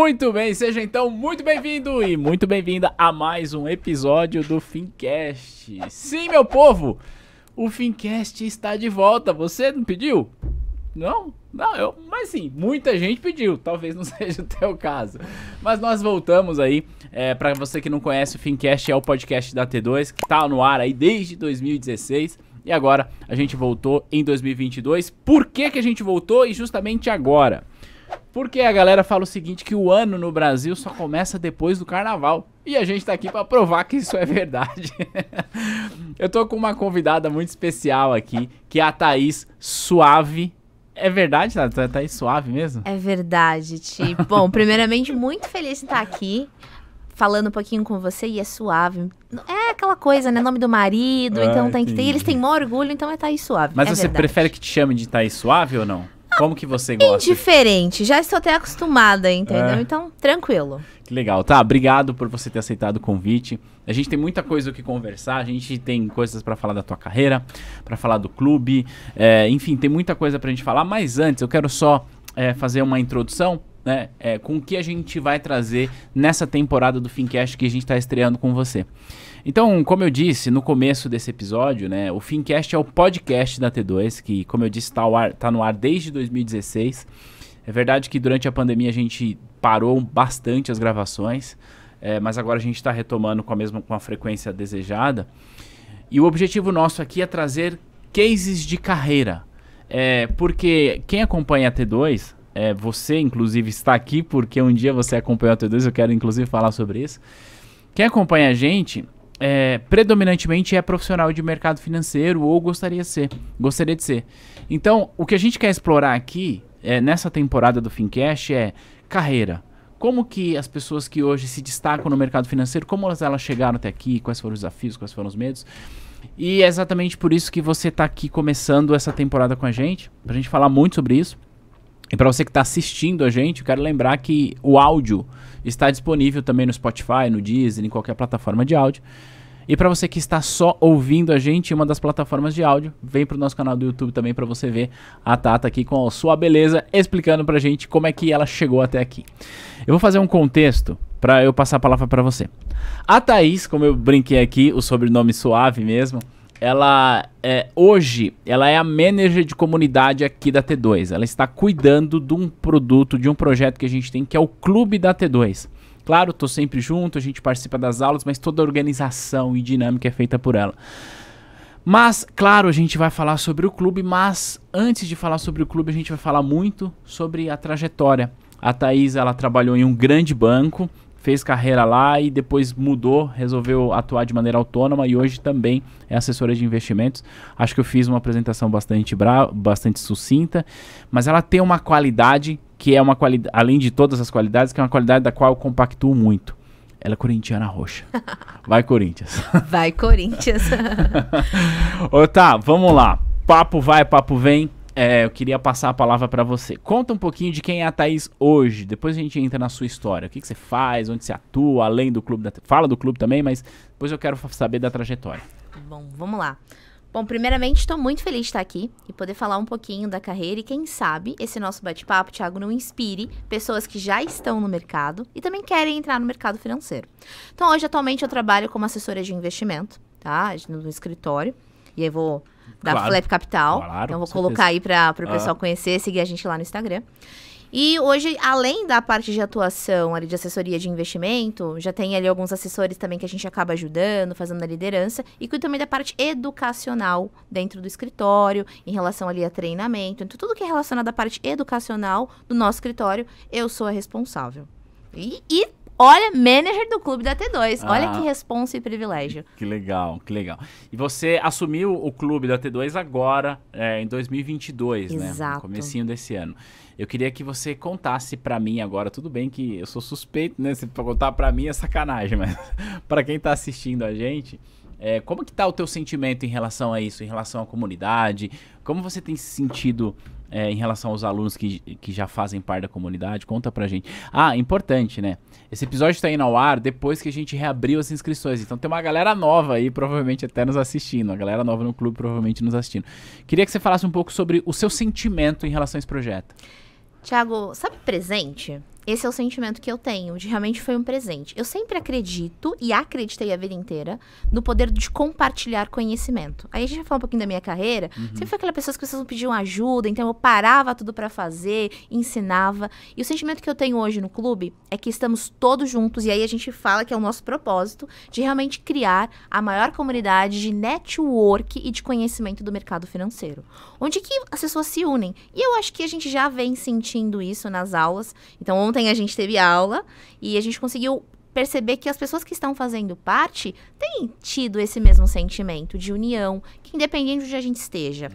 Muito bem, seja então muito bem-vindo e muito bem-vinda a mais um episódio do Fincast. Sim, meu povo, o Fincast está de volta. Você não pediu? Não? Não, mas sim, muita gente pediu, talvez não seja o teu caso. Mas nós voltamos aí, para você que não conhece, o Fincast é o podcast da T2, que tá no ar aí desde 2016. E agora a gente voltou em 2022. Por que que a gente voltou e justamente agora? Porque a galera fala o seguinte, que o ano no Brasil só começa depois do carnaval. E a gente tá aqui pra provar que isso é verdade. Eu tô com uma convidada muito especial aqui, que é a Thaís Suave. É verdade, Thaís Suave mesmo? É verdade, Ti. Bom, primeiramente, muito feliz de estar aqui, falando um pouquinho com você, e é suave. É aquela coisa, né? Nome do marido, então tem que ter. Eles têm maior orgulho, então é Thaís Suave. Mas é você verdade. prefere que te chame de Thaís Suave ou não? Como que você gosta? Indiferente, já estou até acostumada, entendeu? Então, tranquilo. Que legal, tá? Obrigado por você ter aceitado o convite. A gente tem muita coisa o que conversar, a gente tem coisas pra falar da tua carreira, pra falar do clube, enfim, tem muita coisa pra gente falar, mas antes eu quero só fazer uma introdução, né, com o que a gente vai trazer nessa temporada do Fincast que a gente tá estreando com você. Então, como eu disse no começo desse episódio, né, o Fincast é o podcast da T2, que, como eu disse, tá no ar desde 2016. É verdade que durante a pandemia a gente parou bastante as gravações, mas agora a gente está retomando com a frequência desejada. E o objetivo nosso aqui é trazer cases de carreira, porque quem acompanha a T2, você inclusive está aqui porque um dia você acompanhou a T2, eu quero inclusive falar sobre isso. Quem acompanha a gente predominantemente é profissional de mercado financeiro ou gostaria de ser. Então, o que a gente quer explorar aqui nessa temporada do Fincast é carreira. Como que as pessoas que hoje se destacam no mercado financeiro, como elas chegaram até aqui, quais foram os desafios, quais foram os medos. E é exatamente por isso que você está aqui começando essa temporada com a gente, pra gente falar muito sobre isso. E para você que está assistindo a gente, eu quero lembrar que o áudio está disponível também no Spotify, no Deezer, em qualquer plataforma de áudio. E para você que está só ouvindo a gente em uma das plataformas de áudio, vem para o nosso canal do YouTube também para você ver a Tata aqui com a sua beleza, explicando para a gente como é que ela chegou até aqui. Eu vou fazer um contexto para eu passar a palavra para você. A Thaís, como eu brinquei aqui, o sobrenome Suave mesmo, hoje ela é a manager de comunidade aqui da T2. Ela está cuidando de um produto, de um projeto que a gente tem, que é o Clube da T2. Claro, tô sempre junto, a gente participa das aulas, mas toda a organização e dinâmica é feita por ela. Mas, claro, a gente vai falar sobre o clube, mas antes de falar sobre o clube, a gente vai falar muito sobre a trajetória. A Thaís, ela trabalhou em um grande banco, fez carreira lá e depois mudou, resolveu atuar de maneira autônoma e hoje também é assessora de investimentos. Acho que eu fiz uma apresentação bastante sucinta, mas ela tem uma qualidade que é uma qualidade, além de todas as qualidades, que é uma qualidade da qual eu compactuo muito. Ela é corintiana roxa. Vai, Corinthians. Vai, Corinthians. Tá, vamos lá. Papo vai, papo vem. Eu queria passar a palavra para você. Conta um pouquinho de quem é a Thaís hoje. Depois a gente entra na sua história. O que você faz, onde você atua, além do clube. Fala do clube também, mas depois eu quero saber da trajetória. Bom, vamos lá. Bom, primeiramente, estou muito feliz de estar aqui e poder falar um pouquinho da carreira. E quem sabe esse nosso bate-papo, Thiago, não inspire pessoas que já estão no mercado e também querem entrar no mercado financeiro. Então, hoje, atualmente, eu trabalho como assessora de investimento, tá? No escritório. E aí vou da Flap Capital. Claro, então, vou colocar aí para o pessoal conhecer, seguir a gente lá no Instagram. E hoje, além da parte de atuação ali de assessoria de investimento, já tem ali alguns assessores também que a gente acaba ajudando, fazendo a liderança, e cuido também da parte educacional dentro do escritório, em relação ali a treinamento. Então, tudo que é relacionado à parte educacional do nosso escritório, eu sou a responsável. E olha, manager do clube da T2. Olha que responsa e privilégio. Que legal, que legal. E você assumiu o clube da T2 agora, em 2022, Exato. Né? No comecinho desse ano. Eu queria que você contasse pra mim agora, tudo bem que eu sou suspeito, né? Se contar pra mim é sacanagem, mas pra quem tá assistindo a gente, como que tá o teu sentimento em relação a isso, em relação à comunidade? Como você tem se sentido em relação aos alunos que já fazem parte da comunidade? Conta pra gente. Importante, né? Esse episódio tá indo ao ar depois que a gente reabriu as inscrições. Então tem uma galera nova aí, provavelmente até nos assistindo. Uma galera nova no clube, provavelmente nos assistindo. Queria que você falasse um pouco sobre o seu sentimento em relação a esse projeto. Thiago, sabe presente? Esse é o sentimento que eu tenho, de realmente foi um presente. Eu sempre acredito, e acreditei a vida inteira, no poder de compartilhar conhecimento. Aí a gente vai falar um pouquinho da minha carreira. Sempre foi aquela pessoa que vocês não pediam ajuda, então eu parava tudo pra fazer, ensinava. E o sentimento que eu tenho hoje no clube é que estamos todos juntos, e aí a gente fala que é o nosso propósito, de realmente criar a maior comunidade de network e de conhecimento do mercado financeiro. Onde que as pessoas se unem. E eu acho que a gente já vem sentindo isso nas aulas. Então, ontem a gente teve aula e a gente conseguiu perceber que as pessoas que estão fazendo parte têm tido esse mesmo sentimento de união, que independente de onde a gente esteja.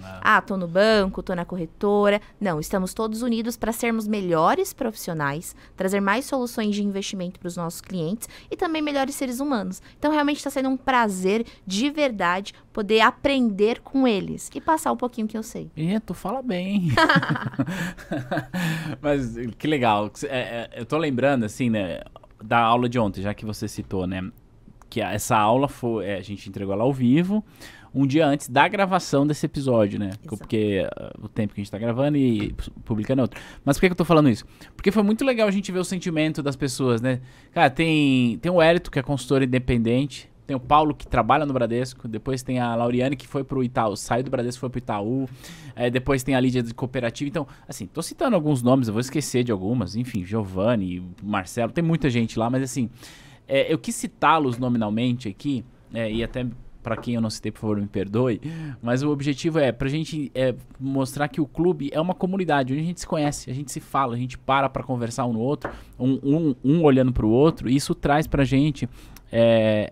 Tô no banco, tô na corretora. Não, estamos todos unidos para sermos melhores profissionais, trazer mais soluções de investimento para os nossos clientes e também melhores seres humanos. Então, realmente está sendo um prazer de verdade poder aprender com eles e passar um pouquinho que eu sei. Tu fala bem. Mas que legal. Eu tô lembrando, assim, né, da aula de ontem, já que você citou, né? Que essa aula foi, a gente entregou ela ao vivo, um dia antes da gravação desse episódio, né? Exato. Porque o tempo que a gente tá gravando e publicando é outro. Mas por que eu tô falando isso? Porque foi muito legal a gente ver o sentimento das pessoas, né? Cara, tem o Hélito, que é consultor independente, tem o Paulo, que trabalha no Bradesco, depois tem a Lauriane, que foi pro Itaú, saiu do Bradesco, foi pro Itaú, depois tem a Lídia de Cooperativa. Então, assim, tô citando alguns nomes, eu vou esquecer de algumas, enfim, Giovanni, Marcelo, tem muita gente lá, mas assim, eu quis citá-los nominalmente aqui, e até para quem eu não citei, por favor, me perdoe, mas o objetivo pra gente mostrar que o clube é uma comunidade, onde a gente se conhece, a gente se fala, a gente para conversar um no outro, um olhando pro outro, e isso traz pra gente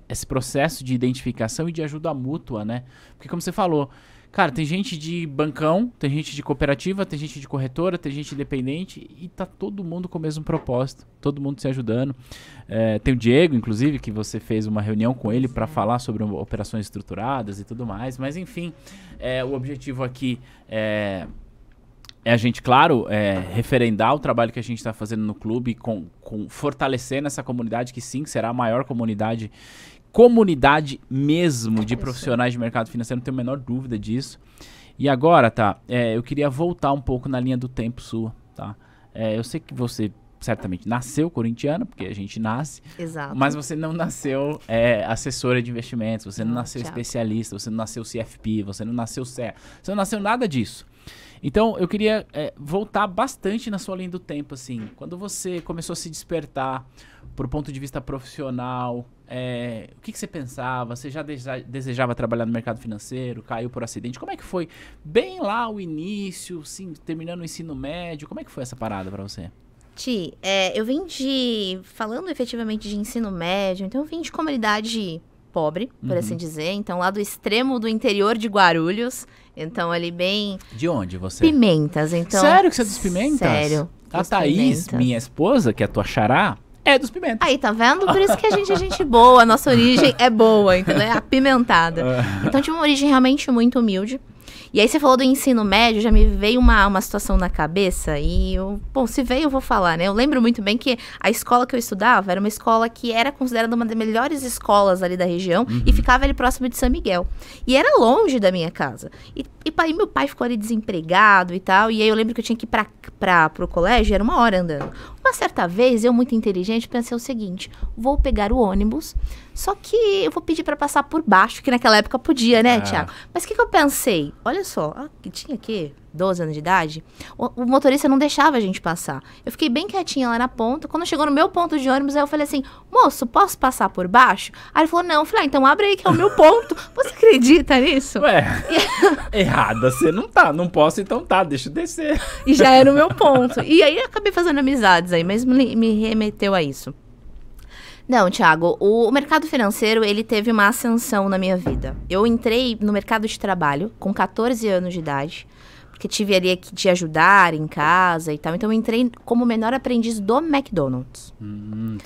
esse processo de identificação e de ajuda mútua, né? Porque como você falou, cara, tem gente de bancão, tem gente de cooperativa, tem gente de corretora, tem gente independente e tá todo mundo com o mesmo propósito, todo mundo se ajudando. Tem o Diego, inclusive, que você fez uma reunião com ele para falar sobre operações estruturadas e tudo mais, mas enfim, o objetivo aqui é a gente, claro, referendar o trabalho que a gente está fazendo no clube, com fortalecendo essa comunidade, que sim, será a maior comunidade mesmo de profissionais de mercado financeiro, não tenho a menor dúvida disso. E agora, tá, eu queria voltar um pouco na linha do tempo sua, tá? Eu sei que você certamente nasceu corintiana, porque a gente nasce. Exato. Mas você não nasceu assessora de investimentos, você não nasceu especialista, você não nasceu CFP, você não nasceu CE, você não nasceu nada disso. Então, eu queria voltar bastante na sua linha do tempo, assim. Quando você começou a se despertar pro ponto de vista profissional, o que você pensava? Você já desejava trabalhar no mercado financeiro? Caiu por acidente? Como é que foi? Bem lá o início, sim, terminando o ensino médio, como é que foi essa parada pra você? Ti, eu vim falando efetivamente de ensino médio, então eu vim de comunidade pobre, por assim dizer. Então, lá do extremo do interior de Guarulhos. Então, ali bem... De onde você? Pimentas, então... Sério que você é dos Pimentas? Sério. A Thaís, minha esposa, que é a tua xará, é dos Pimentas. Aí, tá vendo? Por isso que a gente é gente boa, a nossa origem é boa, entendeu? É apimentada. Então, tinha uma origem realmente muito humilde. E aí, você falou do ensino médio, já me veio uma situação na cabeça e, se veio, eu vou falar, né? Eu lembro muito bem que a escola que eu estudava era uma escola que era considerada uma das melhores escolas ali da região e ficava ali próximo de São Miguel. E era longe da minha casa. E meu pai ficou ali desempregado e tal, e aí eu lembro que eu tinha que ir pro colégio, era 1 hora andando. Uma certa vez, eu muito inteligente, pensei o seguinte, vou pegar o ônibus, só que eu vou pedir pra passar por baixo, que naquela época podia, né, Thiago? Mas o que eu pensei? Olha só, que tinha aqui 12 anos de idade, o motorista não deixava a gente passar. Eu fiquei bem quietinha lá na ponta. Quando chegou no meu ponto de ônibus, aí eu falei assim, moço, posso passar por baixo? Aí ele falou, não. Eu falei, então abre aí que é o meu ponto. Você acredita nisso? Ué, errada você não tá. Não posso, então tá, deixa eu descer. E já era o meu ponto. E aí eu acabei fazendo amizades aí, mas me remeteu a isso. Não, Thiago, o mercado financeiro, ele teve uma ascensão na minha vida. Eu entrei no mercado de trabalho com 14 anos de idade, porque tive ali que te ajudar em casa e tal. Então, eu entrei como menor aprendiz do McDonald's.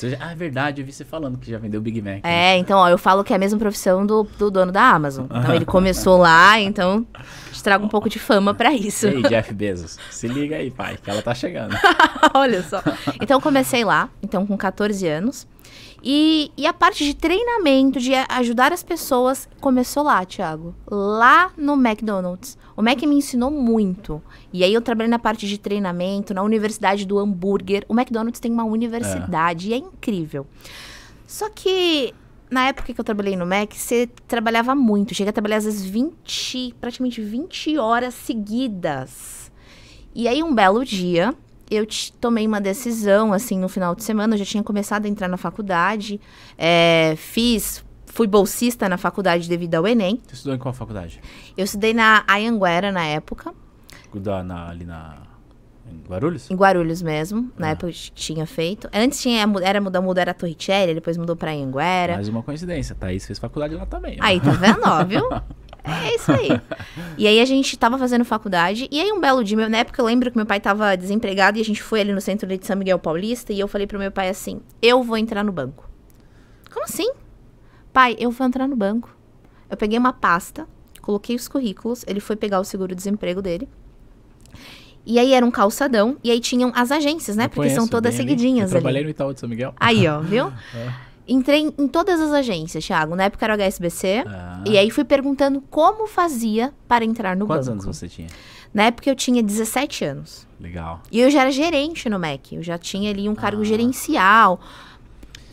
É verdade, eu vi você falando que já vendeu Big Mac. Então, ó, eu falo que é a mesma profissão do dono da Amazon. Então, ele começou lá, então te trago um pouco de fama pra isso. Ei, Jeff Bezos, se liga aí, pai, que ela tá chegando. Olha só. Então, eu comecei lá, então com 14 anos. E a parte de treinamento, de ajudar as pessoas, começou lá, Thiago. Lá no McDonald's. O Mac me ensinou muito. E aí eu trabalhei na parte de treinamento, na Universidade do Hambúrguer. O McDonald's tem uma universidade e é incrível. Só que na época que eu trabalhei no Mac, você trabalhava muito. Chega a trabalhar às vezes praticamente 20 horas seguidas. E aí um belo dia, eu tomei uma decisão, assim, no final de semana. Eu já tinha começado a entrar na faculdade. Fui bolsista na faculdade devido ao Enem. Você estudou em qual faculdade? Eu estudei na Anhanguera na época. Ali em Guarulhos? Em Guarulhos mesmo, na época que tinha feito. Antes era Torricelli, depois mudou pra Anhanguera. Mais uma coincidência, Thaís fez faculdade lá também. Aí, tá vendo, ó, viu? É isso aí. E aí a gente tava fazendo faculdade, e aí um belo dia, na época eu lembro que meu pai tava desempregado, e a gente foi ali no centro de São Miguel Paulista, e eu falei pro meu pai assim, eu vou entrar no banco. Como assim? Pai, eu vou entrar no banco. Eu peguei uma pasta, coloquei os currículos, ele foi pegar o seguro-desemprego dele. E aí era um calçadão, e aí tinham as agências, né? Porque são todas seguidinhas ali. Eu trabalhei no Itaú de São Miguel. Aí, ó, viu? Entrei em todas as agências, Thiago. Na época era o HSBC. E aí fui perguntando como fazia para entrar no banco. Quantos anos você tinha? Na época eu tinha 17 anos. Legal. E eu já era gerente no MEC. Eu já tinha ali um cargo gerencial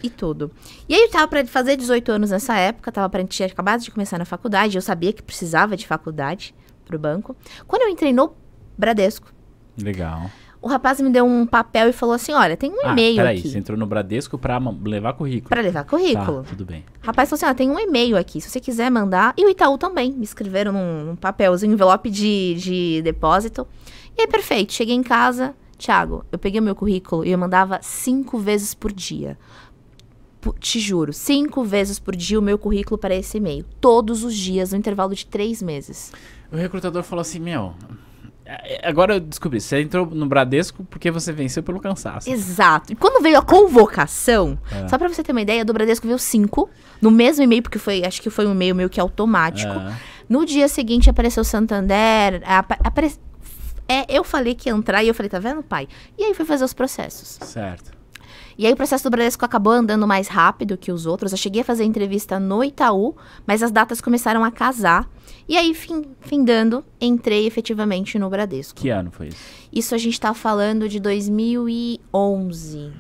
e tudo. E aí eu tava pra fazer 18 anos nessa época. Tinha acabado de começar na faculdade. Eu sabia que precisava de faculdade pro banco. Quando eu entrei no Bradesco. Legal. O rapaz me deu um papel e falou assim, olha, tem um e-mail aqui. Peraí, você entrou no Bradesco pra levar currículo. Pra levar currículo. Tá, tudo bem. O rapaz falou assim, ó, tem um e-mail aqui, se você quiser mandar. E o Itaú também, me escreveram num papelzinho, envelope de depósito. E aí, perfeito, cheguei em casa, Thiago, eu peguei o meu currículo e eu mandava 5 vezes por dia. Te juro, 5 vezes por dia o meu currículo para esse e-mail. Todos os dias, no intervalo de 3 meses. O recrutador falou assim, agora eu descobri, você entrou no Bradesco porque você venceu pelo cansaço. Exato. E quando veio a convocação, só pra você ter uma ideia, do Bradesco veio 5, no mesmo e-mail, porque acho que foi um e-mail meio que automático. No dia seguinte apareceu Santander, eu falei que ia entrar e eu falei, tá vendo, pai? E aí fui fazer os processos. Certo. E aí o processo do Bradesco acabou andando mais rápido que os outros. Eu cheguei a fazer entrevista no Itaú, mas as datas começaram a casar. E aí, findando, entrei efetivamente no Bradesco. Que ano foi isso? Isso a gente tá falando de 2011.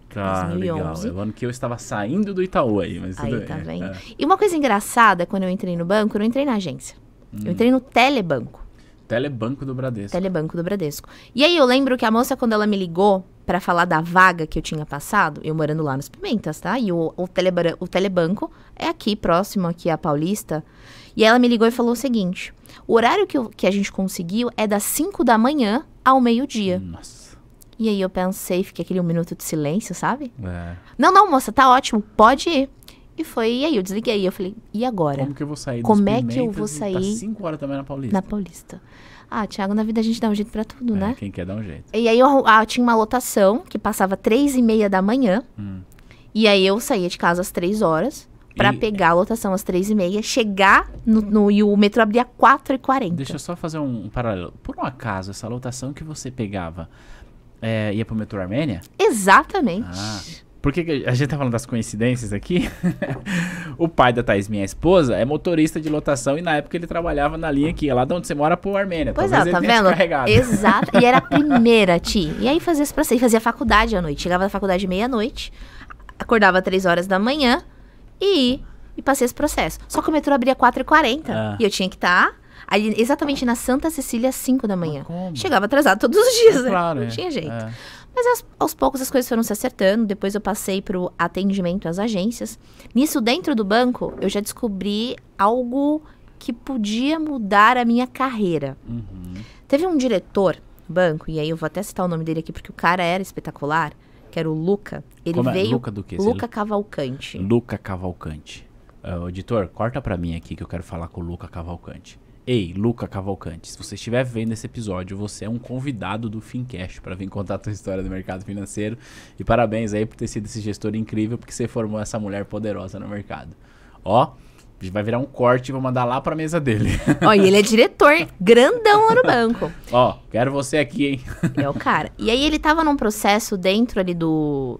Cara, 2011. Legal. É o ano que eu estava saindo do Itaú aí, mas tudo bem. Tá vendo? E uma coisa engraçada, quando eu entrei no banco, eu não entrei na agência. Eu entrei no telebanco. Telebanco do Bradesco. Telebanco do Bradesco. E aí eu lembro que a moça, quando ela me ligou pra falar da vaga que eu tinha passado, eu morando lá nos Pimentas, tá? E o telebanco é aqui, próximo aqui à Paulista. E ela me ligou e falou o seguinte, o horário que a gente conseguiu é das 5 da manhã ao meio-dia. Nossa. E aí eu pensei, fiquei aquele 1 minuto de silêncio, sabe? Não, moça, tá ótimo, pode ir. E aí eu desliguei, eu falei, e agora? Como que eu vou sair Como é que eu vou sair? Tá 5 horas também na Paulista. Na Paulista. Ah, Thiago, na vida a gente dá um jeito pra tudo, né? Quem quer dá um jeito. E aí eu tinha uma lotação que passava 3h30 da manhã. E aí eu saía de casa às 3 horas pra pegar a lotação às 3h30, chegar e o metrô abria 4h40. Deixa eu só fazer um paralelo. Por um acaso, essa lotação que você pegava ia pro metrô Armênia? Exatamente. Porque a gente tá falando das coincidências aqui. O pai da Thaís, minha esposa, é motorista de lotação e na época ele trabalhava na linha que ia lá de onde você mora pro Armênia. Pois é, tá vendo? Exato. E era a primeira, Ti. E aí fazia isso pra você. Fazia faculdade à noite. Chegava da faculdade meia-noite, acordava 3 horas da manhã e passei esse processo. Só que o metrô abria 4h40 e eu tinha que estar ali exatamente na Santa Cecília às 5 da manhã. Chegava atrasado todos os dias, né? Claro, não tinha jeito. Mas aos poucos as coisas foram se acertando. Depois eu passei pro atendimento às agências. Nisso, dentro do banco, eu já descobri algo que podia mudar a minha carreira. Teve um diretor do banco, e aí eu vou até citar o nome dele aqui, porque o cara era espetacular, que era o Luca. Ele veio... Luca do quê? Luca Cavalcante. Luca Cavalcante. Editor, corta pra mim aqui que eu quero falar com o Luca Cavalcante. Ei, Luca Cavalcante, se você estiver vendo esse episódio, você é um convidado do Fincast para vir contar a tua história do mercado financeiro. E parabéns aí por ter sido esse gestor incrível, porque você formou essa mulher poderosa no mercado. Vai virar um corte e vou mandar lá pra mesa dele. Ó, e ele é diretor, grandão lá no banco. Ó, quero você aqui, hein? É o cara. E aí ele tava num processo dentro ali do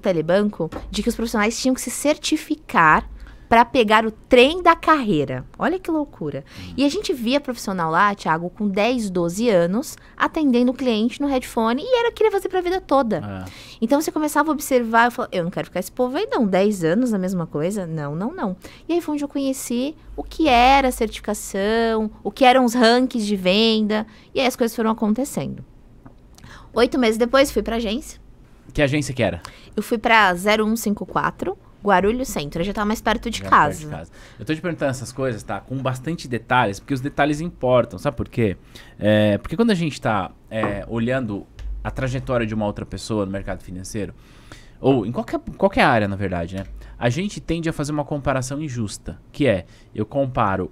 telebanco de que os profissionais tinham que se certificar para pegar o trem da carreira. Olha que loucura. E a gente via profissional lá, Thiago, com 10, 12 anos, atendendo o cliente no headphone e queria fazer pra vida toda. Então você começava a observar, eu falava, eu não quero ficar esse povo aí não, 10 anos a mesma coisa? Não, não, não. E aí foi onde eu conheci o que era certificação, o que eram os rankings de venda, e aí as coisas foram acontecendo. 8 meses depois, fui pra agência. Que agência que era? Eu fui pra 0154, Guarulhos Centro, eu já tava mais perto de casa. Eu tô te perguntando essas coisas, tá? Com bastante detalhes, porque os detalhes importam, sabe por quê? Porque quando a gente tá olhando a trajetória de uma outra pessoa no mercado financeiro, ou em qualquer área, na verdade, né? A gente tende a fazer uma comparação injusta, que eu comparo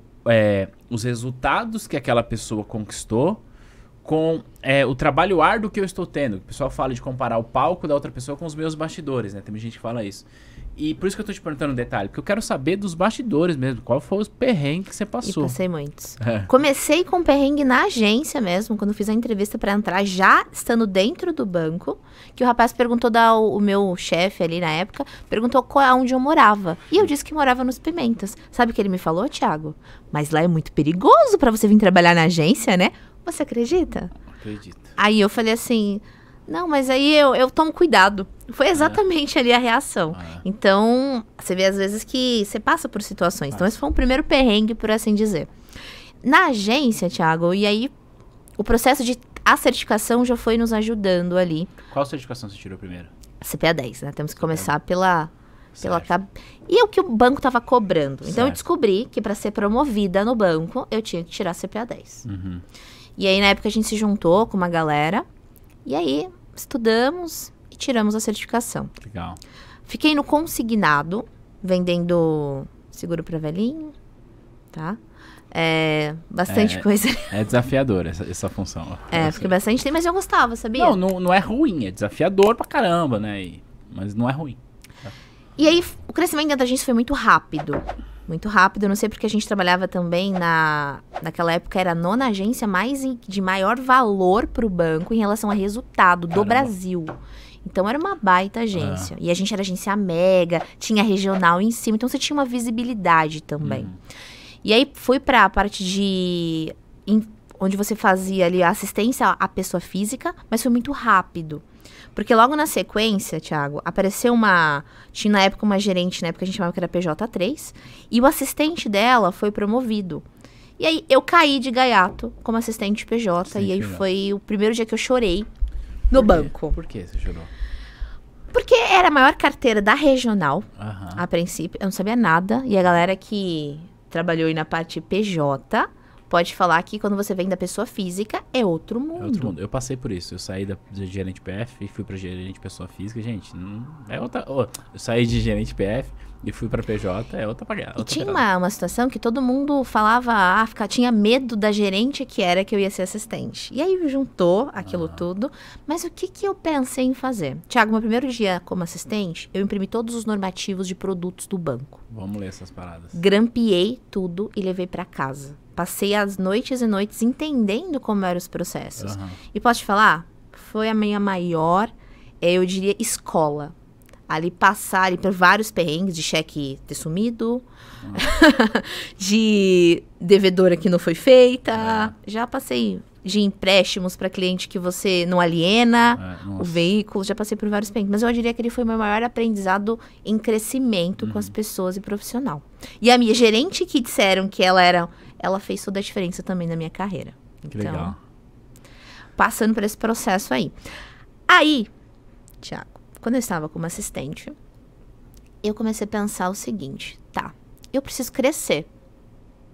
os resultados que aquela pessoa conquistou com o trabalho árduo que eu estou tendo. O pessoal fala de comparar o palco da outra pessoa com os meus bastidores, né? Tem gente que fala isso. E por isso que eu tô te perguntando um detalhe, porque eu quero saber dos bastidores mesmo, qual foi os perrengues que você passou. E passei muitos. Comecei com perrengue na agência mesmo, quando fiz a entrevista pra entrar, já estando dentro do banco, que o rapaz perguntou, o meu chefe ali na época, perguntou onde eu morava. E eu disse que morava nos Pimentas. Sabe o que ele me falou, Thiago? Mas lá é muito perigoso pra você vir trabalhar na agência, né? Você acredita? Acredito. Aí eu falei assim... Não, mas aí eu tomo cuidado. Foi exatamente ali a reação. Então, você vê às vezes que você passa por situações. Então, esse foi um primeiro perrengue, por assim dizer. Na agência, Thiago, e aí o processo de a certificação já foi nos ajudando ali. Qual certificação você tirou primeiro? CPA 10, né? Temos que começar pela E é o que o banco estava cobrando. Então, eu descobri que para ser promovida no banco, eu tinha que tirar CPA 10. E aí, na época, a gente se juntou com uma galera. E aí, estudamos e tiramos a certificação. Legal. Fiquei no consignado, vendendo seguro para velhinho, tá? Bastante coisa. É desafiador essa função. Fiquei bastante tempo, mas eu gostava, sabia? Não é ruim, é desafiador pra caramba, né? Mas não é ruim. E aí, o crescimento dentro da agência foi muito rápido. Muito rápido, eu não sei porque a gente trabalhava também naquela época, era a 9ª agência de maior valor para o banco em relação a resultado do Brasil. Então era uma baita agência. E a gente era agência mega, tinha regional em cima, então você tinha uma visibilidade também. E aí fui para a parte onde você fazia ali a assistência à pessoa física, mas foi muito rápido. Porque logo na sequência, Thiago, apareceu tinha na época uma gerente, na época a gente chamava que era PJ3, e o assistente dela foi promovido. E aí eu caí de gaiato como assistente PJ, e aí foi o primeiro dia que eu chorei no banco. Por que você chorou? Porque era a maior carteira da regional, a princípio, eu não sabia nada, e a galera que trabalhou aí na parte PJ... Pode falar que quando você vem da pessoa física, é outro mundo. É outro mundo. Eu passei por isso. Eu saí de gerente PF e fui pra gerente pessoa física. Gente, é outra... eu saí de gerente PF e fui pra PJ, é outra pagada. E tinha uma situação que todo mundo falava, tinha medo da gerente que eu ia ser assistente. E aí juntou aquilo tudo. Mas o que eu pensei em fazer? Thiago, meu primeiro dia como assistente, eu imprimi todos os normativos de produtos do banco. Vamos ler essas paradas. Grampeei tudo e levei pra casa. Passei as noites e noites entendendo como eram os processos. E posso te falar? Foi a minha maior, eu diria, escola. Ali passar por vários perrengues de cheque ter sumido, de devedora que não foi feita. Já passei de empréstimos para cliente que você não aliena, o veículo. Já passei por vários perrengues. Mas eu diria que ele foi o meu maior aprendizado em crescimento com as pessoas e profissional. E a minha gerente que disseram que ela fez toda a diferença também na minha carreira. Que legal. Passando por esse processo aí. Aí, Thiago, quando eu estava como assistente, eu comecei a pensar o seguinte, eu preciso crescer.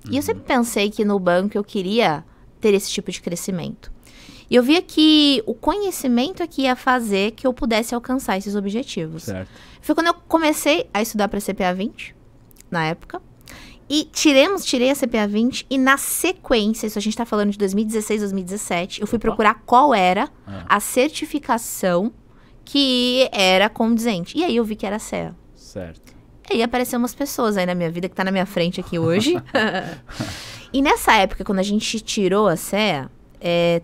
E eu sempre pensei que no banco eu queria ter esse tipo de crescimento. E eu via que o conhecimento é que ia fazer que eu pudesse alcançar esses objetivos. Certo. Foi quando eu comecei a estudar para CPA 20, na época. E tirei a CPA 20 e na sequência, isso a gente tá falando de 2016, 2017, eu fui procurar qual era a certificação que era condizente. E aí eu vi que era a CEA. Certo. Aí apareceram umas pessoas aí na minha vida, que tá na minha frente aqui hoje. E nessa época, quando a gente tirou a CEA,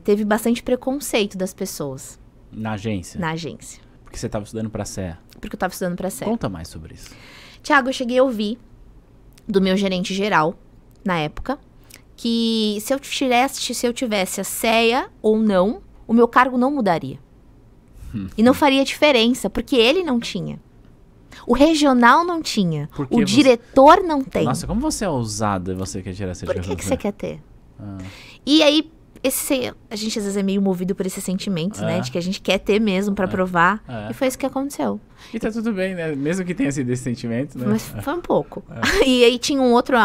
teve bastante preconceito das pessoas. Na agência? Na agência. Porque você tava estudando pra CEA? Porque eu tava estudando pra CEA. Conta mais sobre isso. Tiago, eu cheguei a ouvir do meu gerente geral, na época, que se eu tivesse a CEA ou não, o meu cargo não mudaria. E não faria diferença, porque ele não tinha. O regional não tinha. O diretor não tem. Nossa, como você é ousada e você quer tirar essa Por que você quer ter? E aí, a gente às vezes é meio movido por esses sentimentos, né? De que a gente quer ter mesmo pra provar. E foi isso que aconteceu. E tá tudo bem, né? Mesmo que tenha sido esse sentimento, né? Mas foi um pouco. E aí tinha um outro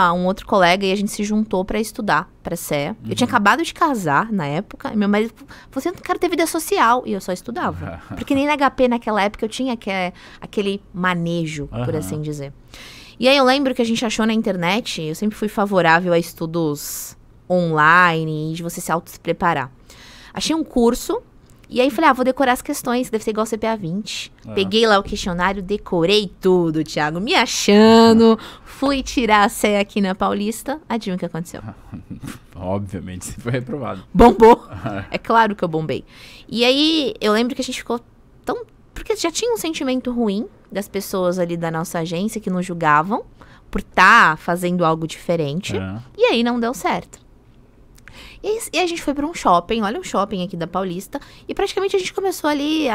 colega e a gente se juntou pra estudar pra CEA. Eu tinha acabado de casar na época. E meu marido falou, você não quer ter vida social. E eu só estudava. Porque nem na HP naquela época eu tinha aquele manejo, por assim dizer. E aí eu lembro que a gente achou na internet, eu sempre fui favorável a estudos online, de você se auto-preparar. Achei um curso, e aí falei, vou decorar as questões, deve ser igual ao CPA 20. Peguei lá o questionário, decorei tudo, Thiago, me achando, fui tirar a CEA aqui na Paulista, adivinha o que aconteceu? Obviamente, você foi reprovado. Bombou! É claro que eu bombei. E aí, eu lembro que a gente ficou tão... Porque já tinha um sentimento ruim das pessoas ali da nossa agência que nos julgavam por estar fazendo algo diferente, e aí não deu certo. E a gente foi pra um shopping, olha um shopping aqui da Paulista, e praticamente a gente começou ali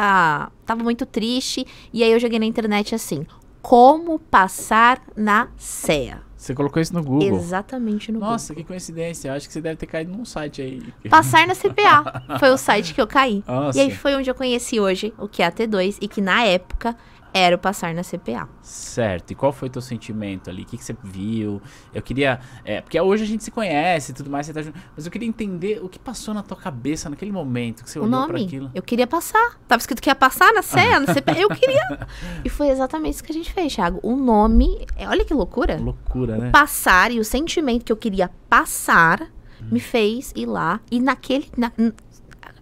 tava muito triste, e aí eu joguei na internet assim, como passar na CEA. Você colocou isso no Google? Exatamente no Google. Nossa, que coincidência, acho que você deve ter caído num site aí. Passar na CPA, foi o site que eu caí. Nossa. E aí foi onde eu conheci hoje o que é a T2, e que na época... era o passar na CPA. Certo. E qual foi o teu sentimento ali? O que você viu? Eu queria... porque hoje a gente se conhece e tudo mais, você tá junto, mas eu queria entender o que passou na tua cabeça naquele momento que você olhou pra aquilo. Eu queria passar. Tava escrito que ia passar na CEA, na CPA. Eu queria. E foi exatamente isso que a gente fez, Thiago. O nome... olha que loucura. Loucura, né? O passar e o sentimento que eu queria passar me fez ir lá. E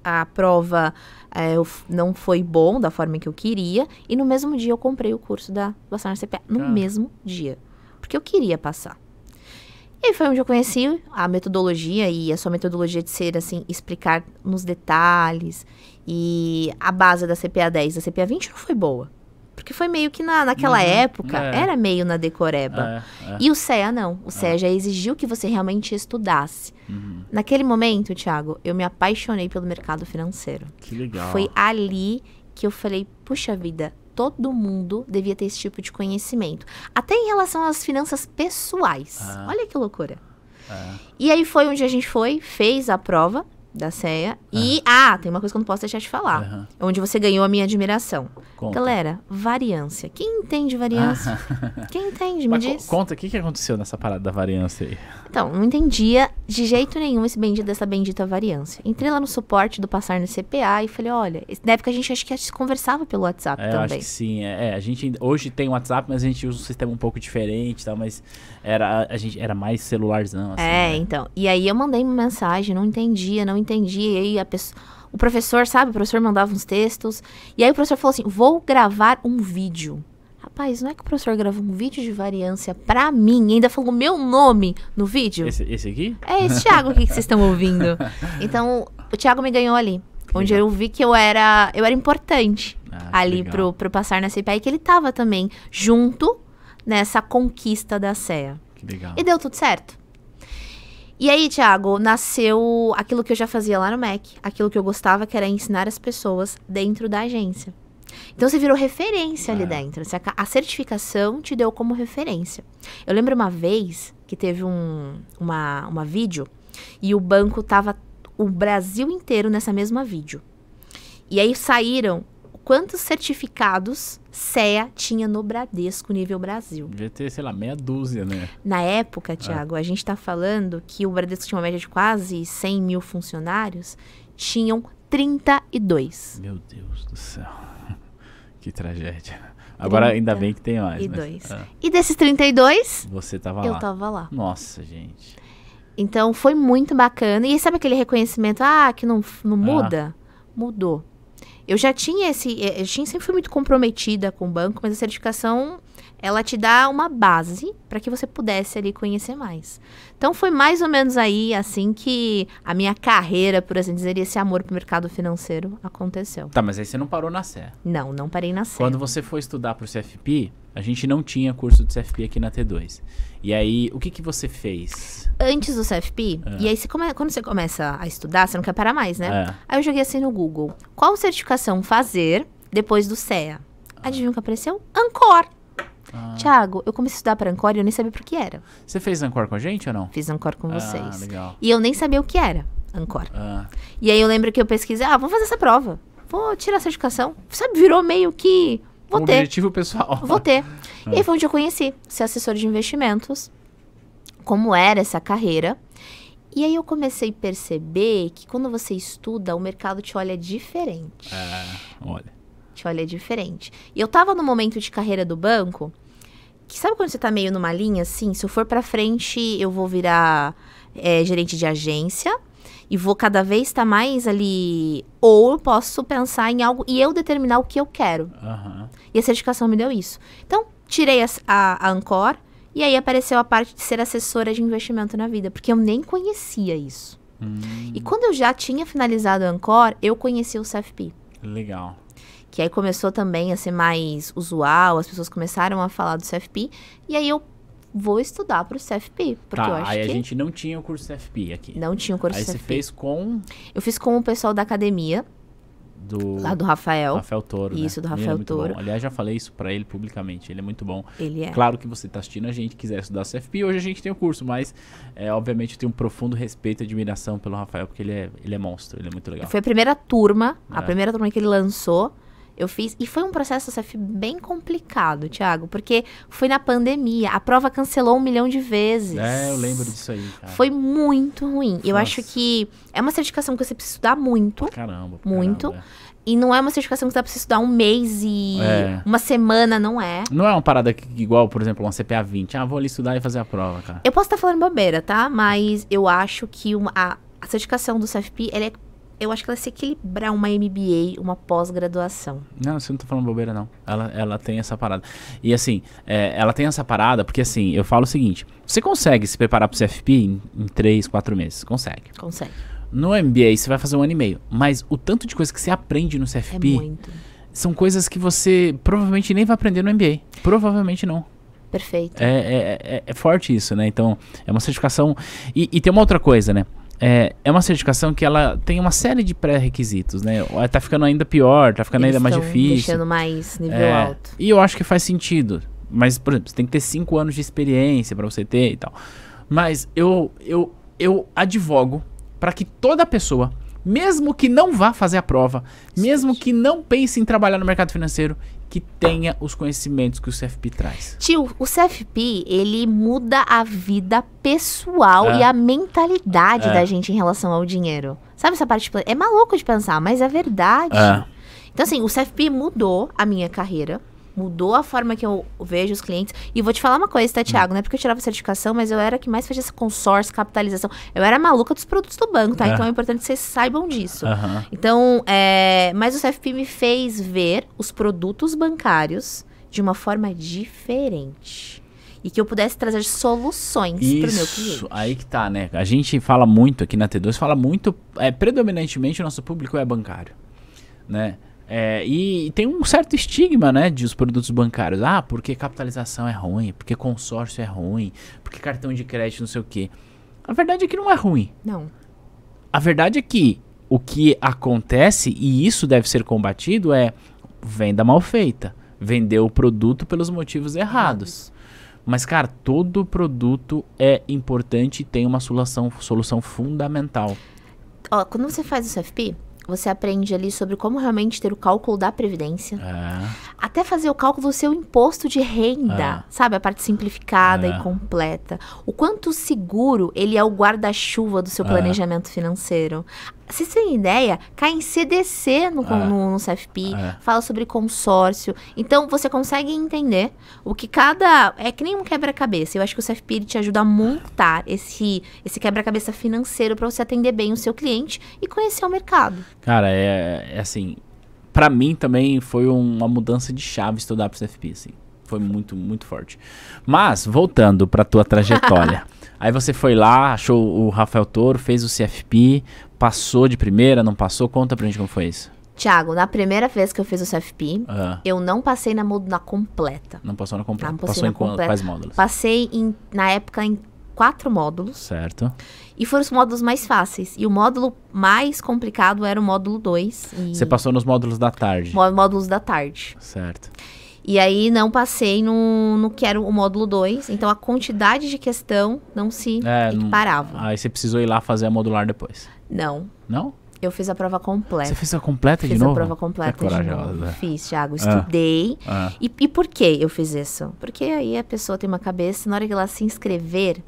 a prova... não foi bom da forma que eu queria. E no mesmo dia eu comprei o curso da Passar na CPA. No mesmo dia. Porque eu queria passar. E aí foi onde eu conheci a metodologia. E a sua metodologia de ser, assim, explicar nos detalhes. E a base da CPA 10 e da CPA 20 não foi boa. Porque foi meio que naquela época, era meio na decoreba. E o CEA não. O CEA já exigiu que você realmente estudasse. Naquele momento, Thiago, eu me apaixonei pelo mercado financeiro. Que legal. Foi ali que eu falei, puxa vida, todo mundo devia ter esse tipo de conhecimento. Até em relação às finanças pessoais. Olha que loucura. E aí foi onde a gente fez a prova da CEA. E, tem uma coisa que eu não posso deixar de falar. Onde você ganhou a minha admiração. Conta. Galera, variância. Quem entende variância? Quem entende, me diz. Conta, o que aconteceu nessa parada da variância aí? Então, não entendia de jeito nenhum essa bendita variância. Entrei lá no suporte do Passar no CPA e falei, olha, na época a gente acho que se conversava pelo WhatsApp também. Eu acho que sim. A gente hoje tem WhatsApp, mas a gente usa um sistema um pouco diferente, tá? Mas a gente era mais celularzão, assim. Né? Então. E aí eu mandei uma mensagem, não entendia. E aí o professor, sabe? O professor mandava uns textos. E aí o professor falou assim, vou gravar um vídeo. Rapaz, não é que o professor gravou um vídeo de variância pra mim e ainda falou o meu nome no vídeo? Esse aqui? É esse Thiago aqui que vocês estão ouvindo. Então, o Thiago me ganhou ali. Onde eu vi que eu era importante ali pro Passar na CPA. E que ele tava também junto nessa conquista da CEA. Que legal. E deu tudo certo. E aí, Thiago, nasceu aquilo que eu já fazia lá no MEC. Aquilo que eu gostava, que era ensinar as pessoas dentro da agência. Então, você virou referência ali dentro. A certificação te deu como referência. Eu lembro uma vez que teve uma vídeo e o banco tava o Brasil inteiro nessa mesma vídeo. E aí saíram quantos certificados CEA tinha no Bradesco nível Brasil. Devia ter, sei lá, meia dúzia, né? Na época, Thiago, a gente tá falando que o Bradesco tinha uma média de quase 100 mil funcionários, tinham 32. Meu Deus do céu. Que tragédia. Agora, ainda bem que tem mais, né? E desses 32, você tava lá. Eu tava lá. Nossa, gente. Então, foi muito bacana. E sabe aquele reconhecimento, que não muda? Mudou. Eu já tinha sempre fui muito comprometida com o banco, mas a certificação ela te dá uma base para que você pudesse ali conhecer mais. Então foi mais ou menos aí assim que a minha carreira, por assim dizer, esse amor pro mercado financeiro aconteceu. Tá, mas aí você não parou na CE. Não parei na CE. Quando você foi estudar pro CFP, a gente não tinha curso de CFP aqui na T2. E aí, o que que você fez? Antes do CFP, e aí quando você começa a estudar, você não quer parar mais, né? Aí eu joguei assim no Google. Qual certificação fazer depois do CEA? Adivinha o que apareceu? Ancor. Thiago, eu comecei a estudar para Ancor e eu nem sabia por que era. Você fez Ancor com a gente ou não? Fiz Ancor com vocês. Legal. E eu nem sabia o que era Ancor. E aí eu lembro que eu pesquisei, vou fazer essa prova. Vou tirar a certificação. Sabe, virou meio que... Vou ter. Objetivo pessoal. Vou ter. E aí foi onde eu conheci ser assessor de investimentos, como era essa carreira. E aí eu comecei a perceber que quando você estuda, o mercado te olha diferente. Olha. Te olha diferente. E eu tava no momento de carreira do banco, que sabe quando você tá meio numa linha assim? Se eu for pra frente, eu vou virar gerente de agência e vou cada vez estar mais ali. Ou eu posso pensar em algo e eu determinar o que eu quero. E a certificação me deu isso. Então, tirei a Ancor e aí apareceu a parte de ser assessora de investimento na vida, porque eu nem conhecia isso. E quando eu já tinha finalizado a Ancor, eu conheci o CFP. Legal. Que aí começou também a ser mais usual, as pessoas começaram a falar do CFP, e aí eu vou estudar para o CFP, porque eu acho aí que... a gente não tinha o curso CFP aqui. Não tinha o curso aí CFP. Aí você fez com... Eu fiz com o pessoal da academia, lá do Rafael. Rafael Toro, Isso, né? do Rafael Toro. Bom. Aliás, já falei isso pra ele publicamente, ele é muito bom. Ele é. Claro que você tá assistindo a gente, quiser estudar CFP, hoje a gente tem o curso, mas obviamente eu tenho um profundo respeito e admiração pelo Rafael, porque ele é monstro, ele é muito legal. Foi a primeira turma que ele lançou. Eu fiz, e foi um processo CFP bem complicado, Thiago, porque foi na pandemia, a prova cancelou 1 milhão de vezes. Eu lembro disso aí, cara. Foi muito ruim. Nossa. Eu acho que é uma certificação que você precisa estudar muito. Caramba. Muito. E não é uma certificação que dá pra você estudar um mês e uma semana, não é. Não é uma parada igual, por exemplo, uma CPA 20. Vou ali estudar e fazer a prova, cara. Eu posso estar falando bobeira, tá? Mas eu acho que a certificação do CFP, eu acho que ela se equilibrar uma MBA, uma pós-graduação. Não, você não tá falando bobeira, não. Ela tem essa parada. E assim, ela tem essa parada porque assim, eu falo o seguinte. Você consegue se preparar pro CFP em 3, 4 meses? Consegue. Consegue. No MBA você vai fazer 1 ano e meio. Mas o tanto de coisa que você aprende no CFP... É muito. São coisas que você provavelmente nem vai aprender no MBA. Provavelmente não. Perfeito. É forte isso, né? Então, é uma certificação... E tem uma outra coisa, né? É uma certificação que ela tem uma série de pré-requisitos, né? Tá ficando ainda pior, tá ficando ainda mais difícil. Deixando mais nível alto. E eu acho que faz sentido. Mas, por exemplo, você tem que ter 5 anos de experiência pra você ter e tal. Mas eu advogo para que toda pessoa, mesmo que não vá fazer a prova, mesmo que não pense em trabalhar no mercado financeiro, que tenha os conhecimentos que o CFP traz. Tio, o CFP, ele muda a vida pessoal e a mentalidade da gente em relação ao dinheiro. Sabe essa parte? É maluco de pensar, mas é verdade. Então, assim, o CFP mudou a minha carreira. Mudou a forma que eu vejo os clientes. E vou te falar uma coisa, tá, Thiago? Não é porque eu tirava certificação, mas eu era a que mais fazia essa consórcio, capitalização. Eu era maluca dos produtos do banco, tá? Então é importante que vocês saibam disso. Então, mas o CFP me fez ver os produtos bancários de uma forma diferente. E que eu pudesse trazer soluções pro meu cliente. Isso, aí que tá, né? A gente fala muito aqui na T2, fala muito... predominantemente o nosso público é bancário, né? E tem um certo estigma, né, de os produtos bancários. Porque capitalização é ruim, porque consórcio é ruim, porque cartão de crédito não sei o quê. A verdade é que não é ruim. Não. A verdade é que o que acontece, e isso deve ser combatido, é venda mal feita. Vender o produto pelos motivos errados. Mas, cara, todo produto é importante e tem uma solução fundamental. Ó, quando você faz o CFP... Você aprende ali sobre como realmente ter o cálculo da previdência. Até fazer o cálculo do seu imposto de renda. Sabe? A parte simplificada e completa. O quanto seguro ele é o guarda-chuva do seu planejamento financeiro. Vocês têm ideia? Cai em CDC no CFP. Fala sobre consórcio. Então, você consegue entender o que cada... É que nem um quebra-cabeça. Eu acho que o CFP ele te ajuda a montar esse quebra-cabeça financeiro para você atender bem o seu cliente e conhecer o mercado. Cara, assim... Pra mim também foi uma mudança de chave estudar pro CFP, assim. foi muito, muito forte. Mas, voltando pra tua trajetória. Aí você foi lá, achou o Rafael Toro, fez o CFP, passou de primeira, não passou? Conta pra gente como foi isso. Thiago, na primeira vez que eu fiz o CFP, eu não passei na completa. Não passou na completa? Não Passou em quais módulos? Passei, na época, em 4 módulos. Certo. E foram os módulos mais fáceis. E o módulo mais complicado era o módulo 2. Você passou nos módulos da tarde? Módulos da tarde. Certo. E aí não passei no que era o módulo 2. Então a quantidade de questão não se equiparava. Aí você precisou ir lá fazer a modular depois? Não. Não? Eu fiz a prova completa. Você fez a completa de novo? Fiz a prova completa de novo. Fiz, Thiago. Estudei. E por que eu fiz isso? Porque aí a pessoa tem uma cabeça, na hora que ela se inscrever,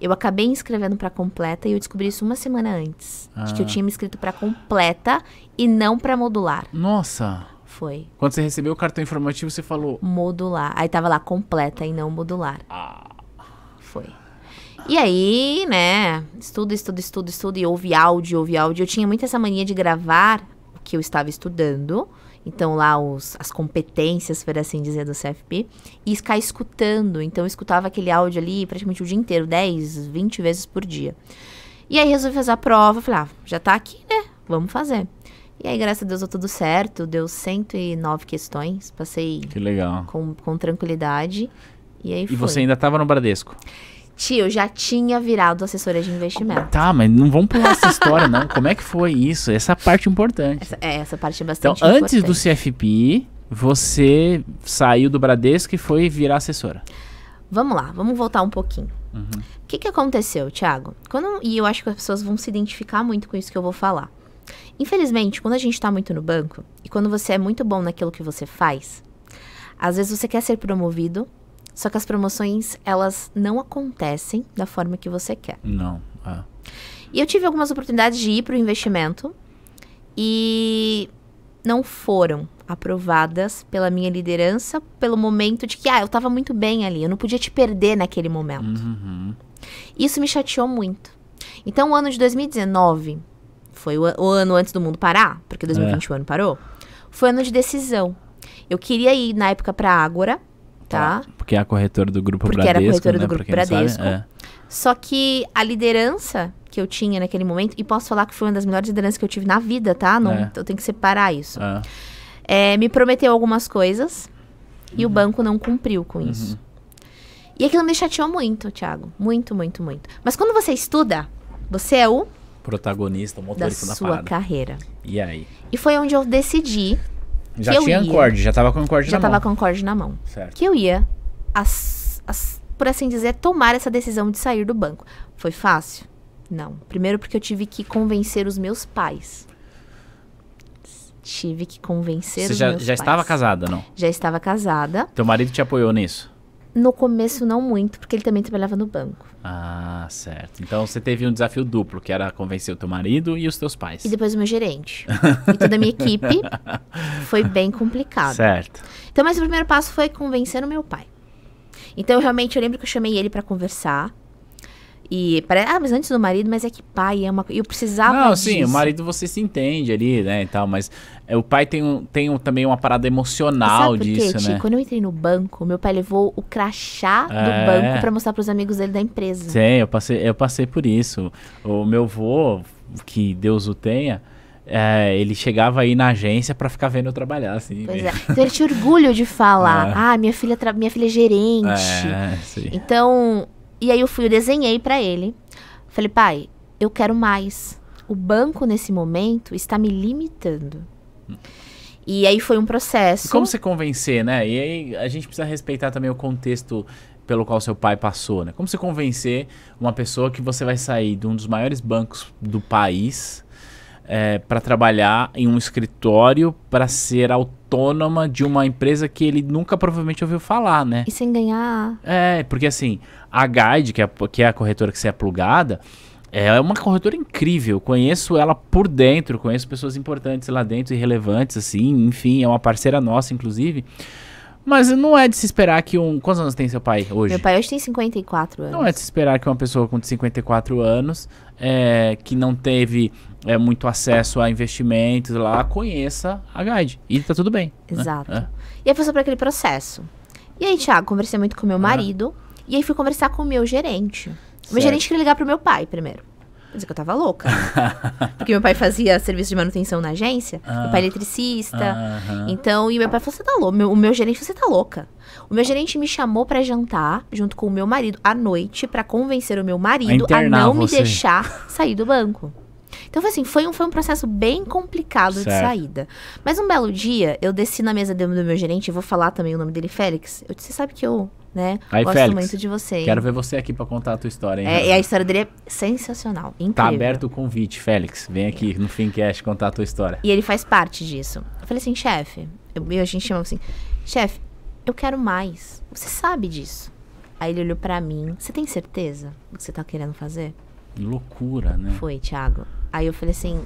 eu acabei inscrevendo pra completa e eu descobri isso uma semana antes. De que eu tinha me inscrito pra completa e não pra modular. Nossa! Foi. Quando você recebeu o cartão informativo, você falou... Modular. Aí tava lá, completa e não modular. Foi. E aí, né, estudo, e ouvi áudio. Eu tinha muito essa mania de gravar o que eu estava estudando. Então, lá, as competências, por assim dizer, do CFP. E ficar escutando. Então, eu escutava aquele áudio ali praticamente o dia inteiro, 10, 20 vezes por dia. E aí, resolvi fazer a prova. Falei, já tá aqui, né? Vamos fazer. E aí, graças a Deus, deu tudo certo. Deu 109 questões. Passei que legal. Com tranquilidade. E aí foi. E você ainda tava no Bradesco? Tio, eu já tinha virado assessora de investimento. Tá, mas não vamos pular essa história, não. Como é que foi isso? Essa parte importante. Essa parte é bastante importante. Então, antes do CFP, você saiu do Bradesco e foi virar assessora. Vamos lá, vamos voltar um pouquinho. O que aconteceu, Thiago? E eu acho que as pessoas vão se identificar muito com isso que eu vou falar. Infelizmente, quando a gente tá muito no banco, e quando você é muito bom naquilo que você faz, às vezes você quer ser promovido, só que as promoções, elas não acontecem da forma que você quer. Não. E eu tive algumas oportunidades de ir para o investimento e não foram aprovadas pela minha liderança, pelo momento de que, eu estava muito bem ali, eu não podia te perder naquele momento. Isso me chateou muito. Então, o ano de 2019, foi o ano antes do mundo parar, porque 2020 o ano parou, foi ano de decisão. Eu queria ir, na época, para a Ágora, tá? Porque é a corretora do Grupo Bradesco. Porque era a corretora do né? Grupo Bradesco. Só que a liderança que eu tinha naquele momento, e posso falar que foi uma das melhores lideranças que eu tive na vida, tá? Eu tenho que separar isso. Me prometeu algumas coisas e o banco não cumpriu com isso. E aquilo me chateou muito, Thiago. Muito, muito, muito. Mas quando você estuda, você é o... protagonista, o motorista da sua carreira. E aí? E foi onde eu decidi... Já tinha Ancorde, já tava com Ancorde na mão. Já tava com Ancorde na mão. Certo. Que eu ia, por assim dizer, tomar essa decisão de sair do banco. Foi fácil? Não. Primeiro porque eu tive que convencer os meus pais. Tive que convencer os meus pais. Você já estava casada, não? Já estava casada. Teu marido te apoiou nisso? No começo não muito, porque ele também trabalhava no banco. Ah, certo. Então você teve um desafio duplo, que era convencer o teu marido e os teus pais. E depois o meu gerente. E toda a minha equipe. Foi bem complicado. Certo. Então, mas o primeiro passo foi convencer o meu pai. Então, eu lembro que eu chamei ele pra conversar. Mas antes do marido, mas é que pai eu precisava disso. Sim, o marido você se entende ali, né, e tal, mas o pai tem também uma parada emocional. Sabe por quê, disso, né? Quando eu entrei no banco, meu pai levou o crachá do banco pra mostrar pros amigos dele da empresa. Sim, eu passei por isso. O meu vô, que Deus o tenha, ele chegava aí na agência pra ficar vendo eu trabalhar, assim. Pois é. Então ele tinha orgulho de falar, minha filha é gerente. Sim. Então... E aí eu desenhei pra ele. Falei, pai, eu quero mais. O banco, nesse momento, está me limitando. E aí foi um processo. E como você convencer, né? E aí a gente precisa respeitar também o contexto pelo qual seu pai passou, né? Como você convencer uma pessoa que você vai sair de um dos maiores bancos do país para trabalhar em um escritório, para ser autônoma de uma empresa que ele nunca provavelmente ouviu falar, né? E sem ganhar. Porque assim, a Guide, que é a corretora que você é plugada, é uma corretora incrível. Conheço ela por dentro, conheço pessoas importantes lá dentro e relevantes, assim, enfim, é uma parceira nossa, inclusive. Mas não é de se esperar que Quantos anos tem seu pai hoje? Meu pai hoje tem 54 anos. Não é de se esperar que uma pessoa com 54 anos, que não teve muito acesso a investimentos lá, conheça a Guide. E tá tudo bem. Exato. Né? E aí passou por aquele processo. E aí, Thiago, conversei muito com o meu marido. E aí fui conversar com o meu gerente. O meu gerente queria ligar pro meu pai primeiro. Quer dizer que eu tava louca. Porque meu pai fazia serviço de manutenção na agência. Meu pai é eletricista. Então, e meu pai falou, você tá louca. O meu gerente falou, você tá louca. O meu gerente me chamou pra jantar, junto com o meu marido, à noite, pra convencer o meu marido a não me deixar sair do banco. Então, foi um processo bem complicado de saída. Mas um belo dia, eu desci na mesa do meu gerente, eu vou falar também o nome dele, Félix. Você sabe que eu, né, gosto Félix, muito de você. Quero ver você aqui pra contar a tua história, hein? E a história dele é sensacional, incrível. Tá aberto o convite, Félix. Vem aqui no Fincast contar a tua história. E ele faz parte disso. Eu falei assim, chefe, a gente chama assim, chefe, eu quero mais. Você sabe disso. Aí ele olhou pra mim, você tem certeza do que você tá querendo fazer? Loucura, né? Foi, Thiago. Aí eu falei assim,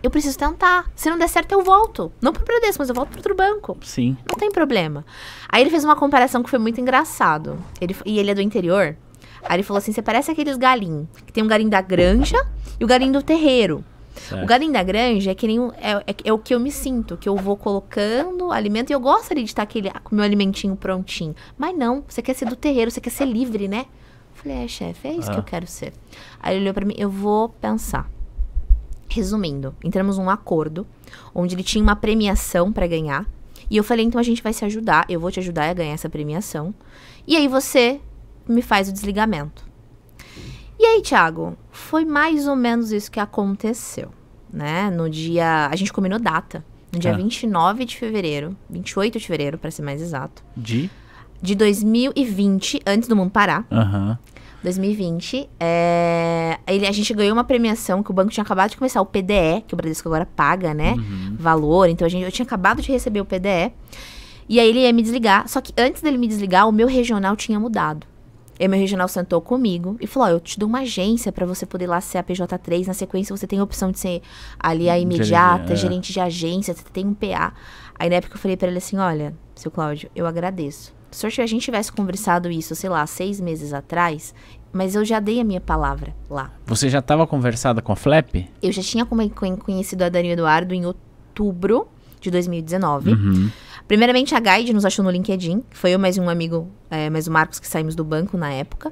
eu preciso tentar. Se não der certo, eu volto. Não pro Bradesco, mas eu volto pro outro banco. Sim. Não tem problema. Aí ele fez uma comparação que foi muito engraçado. Ele é do interior. Aí ele falou assim, você parece aqueles galinhos. Que tem um galinho da granja e o galinho do terreiro. Certo. O galinho da granja é que nem é o que eu me sinto. Que eu vou colocando alimento. E eu gosto ali de estar com o meu alimentinho prontinho. Mas não, você quer ser do terreiro, você quer ser livre, né? Eu falei, chefe, é isso que eu quero ser. Aí ele olhou pra mim, eu vou pensar. Resumindo, entramos num acordo onde ele tinha uma premiação pra ganhar. E eu falei, então a gente vai se ajudar. Eu vou te ajudar a ganhar essa premiação. E aí você me faz o desligamento. E aí, Thiago, foi mais ou menos isso que aconteceu, né? No dia... A gente combinou data. No dia 29 de fevereiro, 28 de fevereiro, pra ser mais exato. De 2020, antes do mundo parar. 2020, a gente ganhou uma premiação que o banco tinha acabado de começar, o PDE, que o Bradesco agora paga, né? Valor. Então, eu tinha acabado de receber o PDE. E aí, ele ia me desligar. Só que antes dele me desligar, o meu regional tinha mudado. E aí, meu regional sentou comigo e falou, eu te dou uma agência pra você poder ir lá ser a PJ3. Na sequência, você tem a opção de ser ali a imediata, gerente de agência, você tem um PA. Aí, na época, eu falei pra ele assim, olha, seu Cláudio, eu agradeço. Se a gente tivesse conversado isso, sei lá, 6 meses atrás, mas eu já dei a minha palavra lá. Você já estava conversada com a Flep? Eu já tinha conhecido a Dani e o Eduardo em outubro de 2019. Primeiramente, a Guide nos achou no LinkedIn. Foi eu mais um amigo, mais o Marcos, que saímos do banco na época.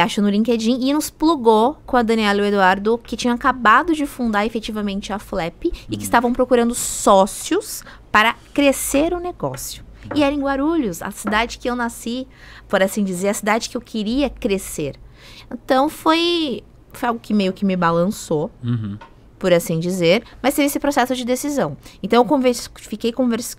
Achou no LinkedIn e nos plugou com a Daniela e o Eduardo, que tinham acabado de fundar efetivamente a Flep e que estavam procurando sócios para crescer o negócio. E era em Guarulhos, a cidade que eu nasci, por assim dizer, a cidade que eu queria crescer. Então, foi algo que meio que me balançou, por assim dizer, mas teve esse processo de decisão. Então, eu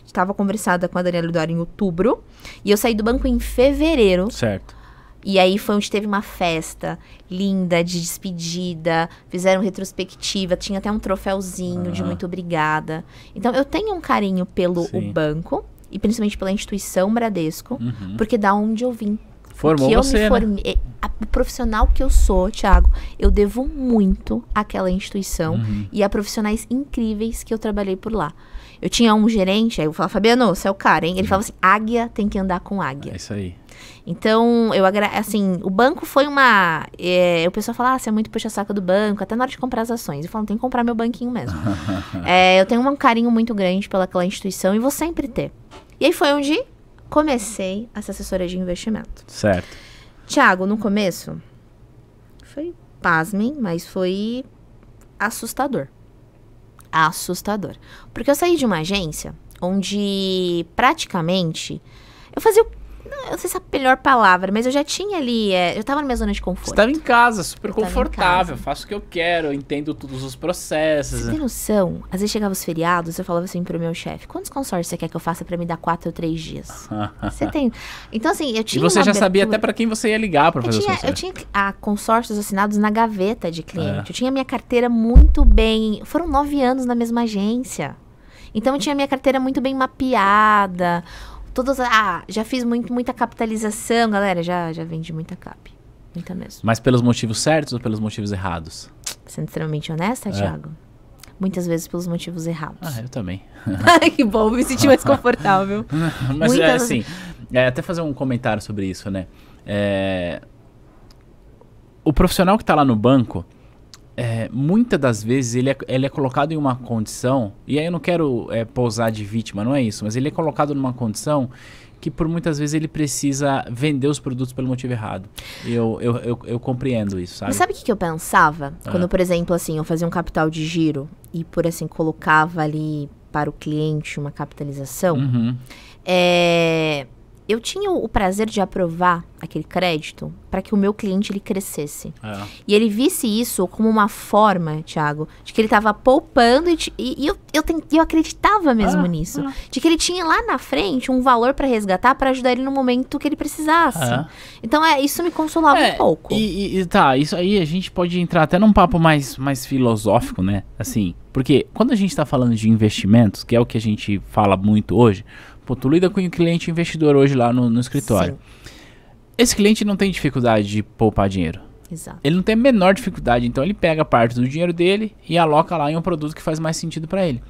estava conversada com a Daniela Eduardo em outubro, e eu saí do banco em fevereiro. Certo. E aí foi onde teve uma festa linda de despedida, fizeram retrospectiva, tinha até um troféuzinho de muito obrigada. Então, eu tenho um carinho pelo o banco, e principalmente pela instituição Bradesco, porque da onde eu vim. Formou você, né? O profissional que eu sou, Thiago, eu devo muito àquela instituição e a profissionais incríveis que eu trabalhei por lá. Eu tinha um gerente, aí eu falava, Fabiano, você é o cara, hein? Ele falava assim, águia tem que andar com águia. É isso aí. Então, assim, o banco foi uma... o pessoal fala, você é muito puxa-saco do banco, até na hora de comprar as ações. Eu falo, tem que comprar meu banquinho mesmo. Eu tenho um carinho muito grande pelaquela instituição e vou sempre ter. E aí foi onde comecei essa assessoria de investimento. Certo. Thiago, no começo, foi, pasmem, mas foi assustador. Assustador. Porque eu saí de uma agência onde praticamente eu fazia eu não sei se é a melhor palavra, mas eu já tinha ali, eu tava na minha zona de conforto. Você estava em casa, super confortável, faço o que eu quero, entendo todos os processos. Você tem noção? Às vezes chegava os feriados, eu falava assim pro meu chefe, quantos consórcios você quer que eu faça pra me dar 4 ou 3 dias? Você tem... Então assim, eu tinha E você já sabia até pra quem você ia ligar pra fazer os consórcios. Eu tinha consórcios assinados na gaveta de cliente. Eu tinha minha carteira muito bem... Foram 9 anos na mesma agência. Então eu tinha minha carteira muito bem mapeada... já fiz muita capitalização, galera, já vendi muita cap. Muita mesmo. Mas pelos motivos certos ou pelos motivos errados? Sendo extremamente honesta, Thiago? Muitas vezes pelos motivos errados. Eu também. Que bom, me senti mais confortável. Mas assim, até fazer um comentário sobre isso, né? O profissional que tá lá no banco, muitas das vezes ele é colocado em uma condição, e aí eu não quero pousar de vítima, não é isso, mas ele é colocado numa condição que por muitas vezes ele precisa vender os produtos pelo motivo errado. Eu compreendo isso, sabe? Mas sabe o que eu pensava? Quando, por exemplo, assim, eu fazia um capital de giro e, por assim, colocava ali para o cliente uma capitalização, eu tinha o prazer de aprovar aquele crédito para que o meu cliente ele crescesse. E ele visse isso como uma forma, Thiago, de que ele estava poupando e eu acreditava mesmo nisso. De que ele tinha lá na frente um valor para resgatar para ajudar ele no momento que ele precisasse. Então, isso me consolava um pouco. Tá, isso aí a gente pode entrar até num papo mais filosófico, né? Assim, porque quando a gente tá falando de investimentos, que é o que a gente fala muito hoje, pô, tu lida com o cliente investidor hoje lá no escritório. Sim. Esse cliente não tem dificuldade de poupar dinheiro. Exato. Ele não tem a menor dificuldade, então ele pega parte do dinheiro dele e aloca lá em um produto que faz mais sentido para ele.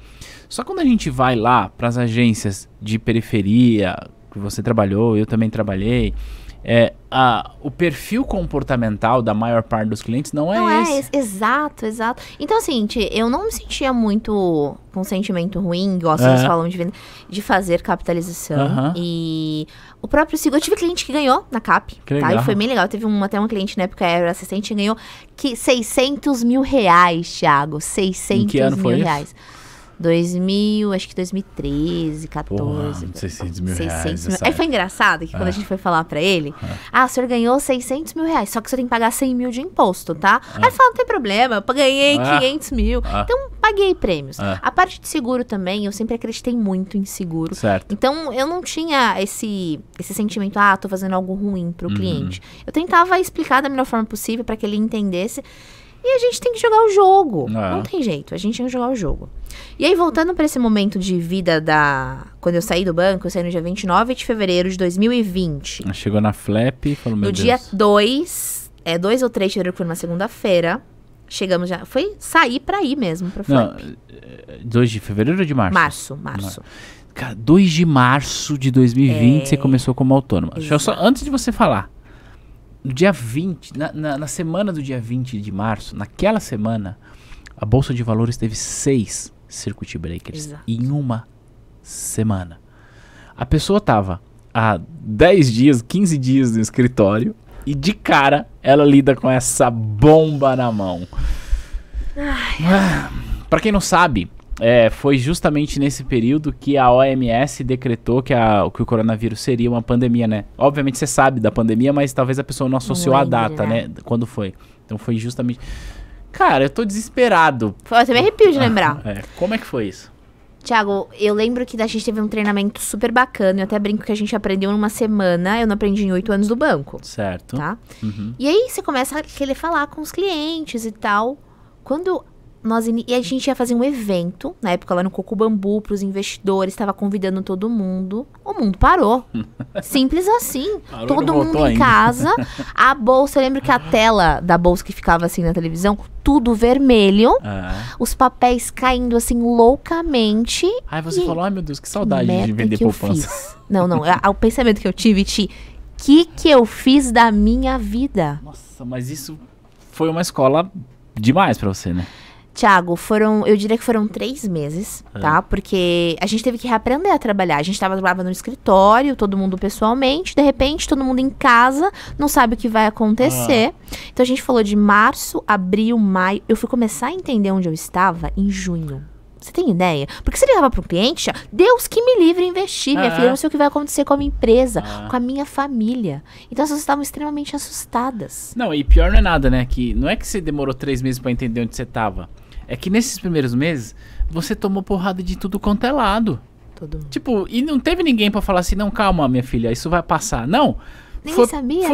Só quando a gente vai lá para as agências de periferia, que você trabalhou, eu também trabalhei, o perfil comportamental da maior parte dos clientes não é esse. Exato. Então, assim, eu não me sentia muito com um sentimento ruim, igual vocês falam de fazer capitalização. E o próprio Sigo, eu tive cliente que ganhou na CAP, tá? E foi bem legal. Teve até uma cliente na época, era assistente, ganhou 600 mil reais, Thiago. 600 em que ano mil foi reais. 2013, 14. Porra, 600 mil reais. Aí foi engraçado que quando a gente foi falar pra ele, o senhor ganhou 600 mil reais, só que você tem que pagar 100 mil de imposto, tá? Aí ele falou, não tem problema, eu ganhei 500 mil. Então, paguei prêmios. A parte de seguro também, eu sempre acreditei muito em seguro. Certo. Então, eu não tinha esse sentimento, tô fazendo algo ruim pro cliente. Eu tentava explicar da melhor forma possível pra que ele entendesse. E a gente tem que jogar o jogo. Não tem jeito, a gente tem que jogar o jogo. E aí, voltando para esse momento de vida quando eu saí do banco, eu saí no dia 29 de fevereiro de 2020. Chegou na Flap e falou, meu Deus. No dia 2 ou 3 de fevereiro, que foi numa segunda-feira, chegamos já... Foi sair pra ir mesmo, pra Flap. Não, 2 de fevereiro ou de março? Março. Cara, 2 de março de 2020 você começou como autônoma. Deixa eu só, antes de você falar... No dia 20, na semana do dia 20 de março, naquela semana, a Bolsa de Valores teve 6 circuit breakers. Exato. Em uma semana. A pessoa tava há 10 dias, 15 dias no escritório e de cara ela lida com essa bomba na mão. Pra quem não sabe, foi justamente nesse período que a OMS decretou que o coronavírus seria uma pandemia, né? Obviamente você sabe da pandemia, mas talvez a pessoa não associou a data, né? Quando foi. Então foi justamente... Cara, eu tô desesperado. Eu me arrepio de lembrar. Como é que foi isso? Thiago, eu lembro que a gente teve um treinamento super bacana. Eu até brinco que a gente aprendeu em uma semana. Eu não aprendi em 8 anos do banco. Certo. Tá? E aí você começa a querer falar com os clientes e tal. Quando... E a gente ia fazer um evento, na época lá no Coco Bambu, pros investidores, estava convidando todo mundo. O mundo parou. Simples assim. Parou, todo mundo em casa. A bolsa, eu lembro que a tela da bolsa que ficava assim na televisão, tudo vermelho. Os papéis caindo assim loucamente. Aí você falou, ai meu Deus, que saudade de vender poupança. Não, o pensamento que eu tive, que eu fiz da minha vida? Nossa, mas isso foi uma escola demais pra você, né? Thiago, eu diria que foram 3 meses, tá? Porque a gente teve que reaprender a trabalhar. A gente trabalhava no escritório, todo mundo pessoalmente. De repente, todo mundo em casa, não sabe o que vai acontecer. Então, a gente falou de março, abril, maio. Eu fui começar a entender onde eu estava em junho. Você tem ideia? Porque você ligava para um cliente, Deus que me livre investir, minha filha, eu não sei o que vai acontecer com a minha empresa, com a minha família. Então, as pessoas estavam extremamente assustadas. Não, e pior não é nada, né? Não é que você demorou 3 meses para entender onde você tava. É que nesses primeiros meses, você tomou porrada de tudo quanto é lado. Todo mundo. Tipo, e não teve ninguém pra falar assim, não, calma, minha filha, isso vai passar. Não. Ninguém sabia,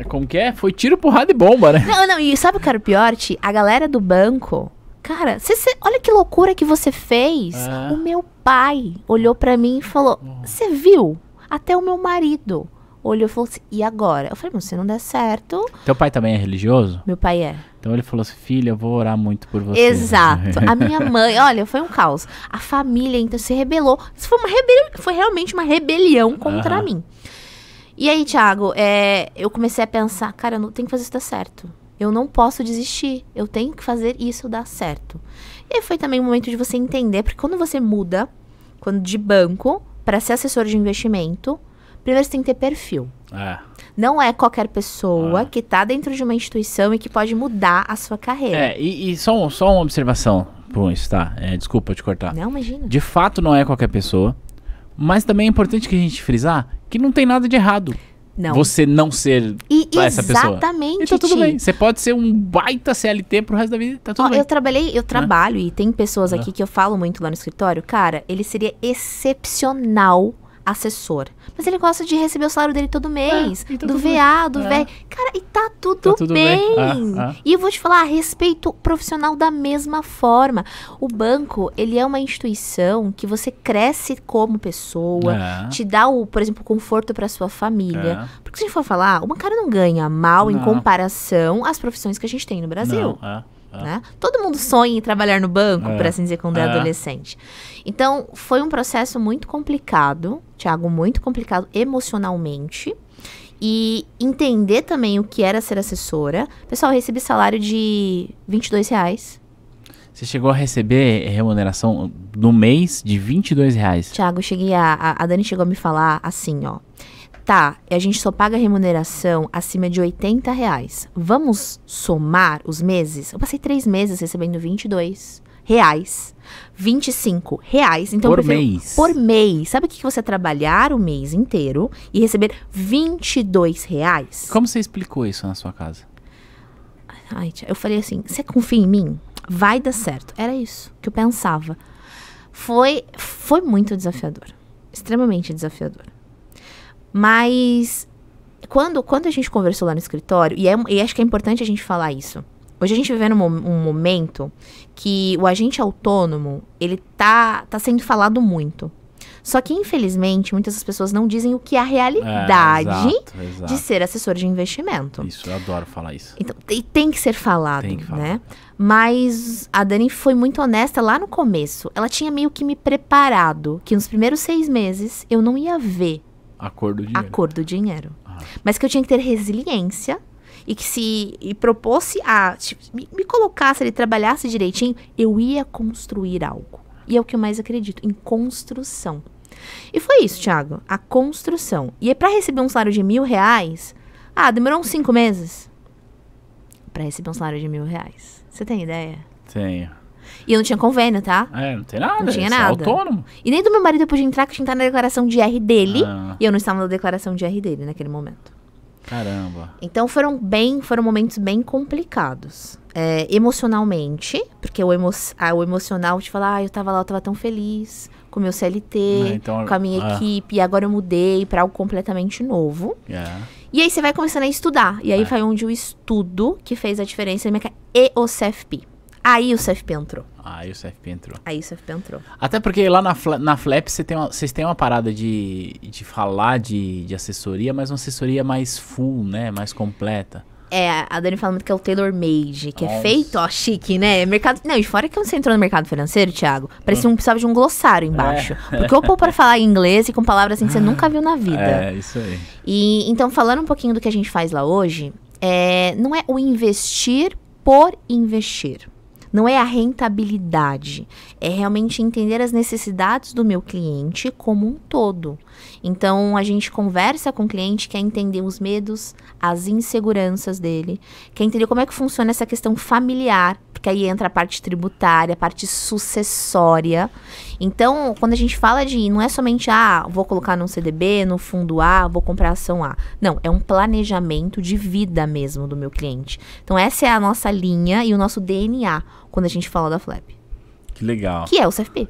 como que é? Foi tiro, porrada e bomba, né? Não, e sabe o que era o pior, Ti? A galera do banco... Cara, olha que loucura que você fez. O meu pai olhou pra mim e falou, você viu? Até o meu marido olhou e falou assim, e agora? Eu falei, mas se não der certo... Teu pai também é religioso? Meu pai é. Então ele falou assim, filha, eu vou orar muito por você. Exato. A minha mãe, olha, foi um caos. A família, então, se rebelou. Isso foi realmente uma rebelião contra mim. E aí, Thiago, eu comecei a pensar, cara, eu não tenho que fazer isso dar certo. Eu não posso desistir. Eu tenho que fazer isso dar certo. E aí foi também o momento de você entender, porque quando você muda, quando de banco para ser assessor de investimento, primeiro você tem que ter perfil. É. Não é qualquer pessoa que tá dentro de uma instituição e que pode mudar a sua carreira. E só uma observação com isso, tá? Desculpa te cortar. Não, imagina. De fato, não é qualquer pessoa. Mas também é importante que a gente frisar que não tem nada de errado. Não. Você não ser essa pessoa. Exatamente. Então tudo bem. Você pode ser um baita CLT pro resto da vida. Tá tudo bem. Eu trabalho e tem pessoas aqui que eu falo muito lá no escritório. Cara, ele seria excepcional assessor. Mas ele gosta de receber o salário dele todo mês. Então do VA, do VE. Cara, e tá tudo bem. E eu vou te falar, respeito profissional da mesma forma. O banco, ele é uma instituição que você cresce como pessoa, te dá, por exemplo, conforto pra sua família. Porque se a gente for falar, o bancário não ganha mal em comparação às profissões que a gente tem no Brasil. Né? Todo mundo sonha em trabalhar no banco, por assim dizer, quando é adolescente. Então, foi um processo muito complicado, Thiago, muito complicado emocionalmente. E entender também o que era ser assessora. Pessoal, eu recebi salário de R$22. Você chegou a receber remuneração no mês de R$22? Thiago, eu cheguei a Dani chegou a me falar assim, ó. Tá, a gente só paga remuneração acima de R$80. Vamos somar os meses? Eu passei 3 meses recebendo R$22. R$25. Então, por mês? Por mês. Sabe o que você trabalhar o mês inteiro e receber R$22? Como você explicou isso na sua casa? Ai, eu falei assim, você confia em mim? Vai dar certo. Era isso que eu pensava. Foi muito desafiador. Extremamente desafiador. Mas, quando a gente conversou lá no escritório, e acho que é importante a gente falar isso. Hoje a gente vive num momento que o agente autônomo, ele tá sendo falado muito. Só que, infelizmente, muitas das pessoas não dizem o que é a realidade de ser assessor de investimento. Isso, eu adoro falar isso. Então, e tem que ser falado, né? Mas a Dani foi muito honesta lá no começo. Ela tinha meio que me preparado que nos primeiros 6 meses eu não ia ver a cor do dinheiro. Mas que eu tinha que ter resiliência e que se propôs a me colocasse ali, trabalhasse direitinho, eu ia construir algo. E é o que eu mais acredito, em construção. E foi isso, Thiago, a construção. E para receber um salário de R$1.000, demorou uns 5 meses para receber um salário de R$1.000. Você tem ideia? Tenho. E eu não tinha convênio, tá? Não tem nada. Não tinha nada. É autônomo. E nem do meu marido eu podia entrar, que eu tinha que estar na declaração de R dele. E eu não estava na declaração de R dele naquele momento. Caramba. Então foram momentos bem complicados. Emocionalmente, porque o emocional te fala, eu tava lá, eu tava tão feliz com o meu CLT, com a minha equipe, e agora eu mudei para algo completamente novo. E aí você vai começando a estudar. E aí foi onde o estudo que fez a diferença e o CFP. Aí o CFP entrou. Aí o CFP entrou. Até porque lá na Flep vocês têm uma parada de falar de assessoria, mas uma assessoria mais full, né? Mais completa. A Dani fala muito que é o tailor-made, que é feito, ó, chique, né? Mercado... Não, e fora que quando você entrou no mercado financeiro, Thiago, parecia que precisava de um glossário embaixo. Porque eu pôr para falar em inglês e com palavras assim que você nunca viu na vida. Isso aí. E então, falando um pouquinho do que a gente faz lá hoje, não é o investir por investir. Não é a rentabilidade, é realmente entender as necessidades do meu cliente como um todo. Então, a gente conversa com o cliente, quer entender os medos, as inseguranças dele, quer entender como é que funciona essa questão familiar, porque aí entra a parte tributária, a parte sucessória. Então, quando a gente fala não é somente, vou colocar num CDB, no fundo A, vou comprar ação A. Não, é um planejamento de vida mesmo do meu cliente. Então, essa é a nossa linha e o nosso DNA quando a gente fala da Flep. Que legal. Que é o CFP.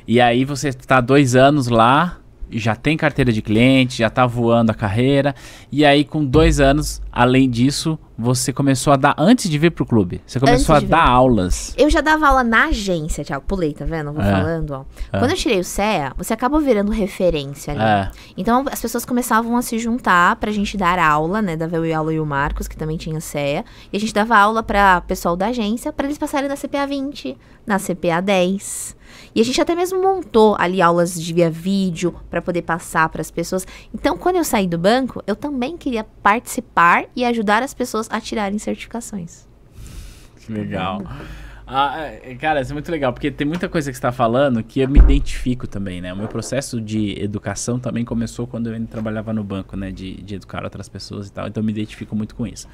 E aí você está há 2 anos lá, já tem carteira de cliente, já está voando a carreira. E aí com 2 anos, além disso, você começou a dar, antes de vir pro clube, você começou a dar aulas. Eu já dava aula na agência, Thiago. Pulei, tá vendo? Vou falando, ó. Quando eu tirei o CEA, você acaba virando referência ali. Então as pessoas começavam a se juntar pra gente dar aula, né? Dava eu e aula e o Marcos, que também tinha CEA. E a gente dava aula pra pessoal da agência, pra eles passarem na CPA 20, na CPA 10. E a gente até mesmo montou ali aulas via vídeo para poder passar para as pessoas. Então, quando eu saí do banco, eu também queria participar e ajudar as pessoas a tirarem certificações. Que legal. Cara, isso é muito legal, porque tem muita coisa que você está falando que eu me identifico também, né? O meu processo de educação também começou quando eu ainda trabalhava no banco, né? De educar outras pessoas e tal, então eu me identifico muito com isso.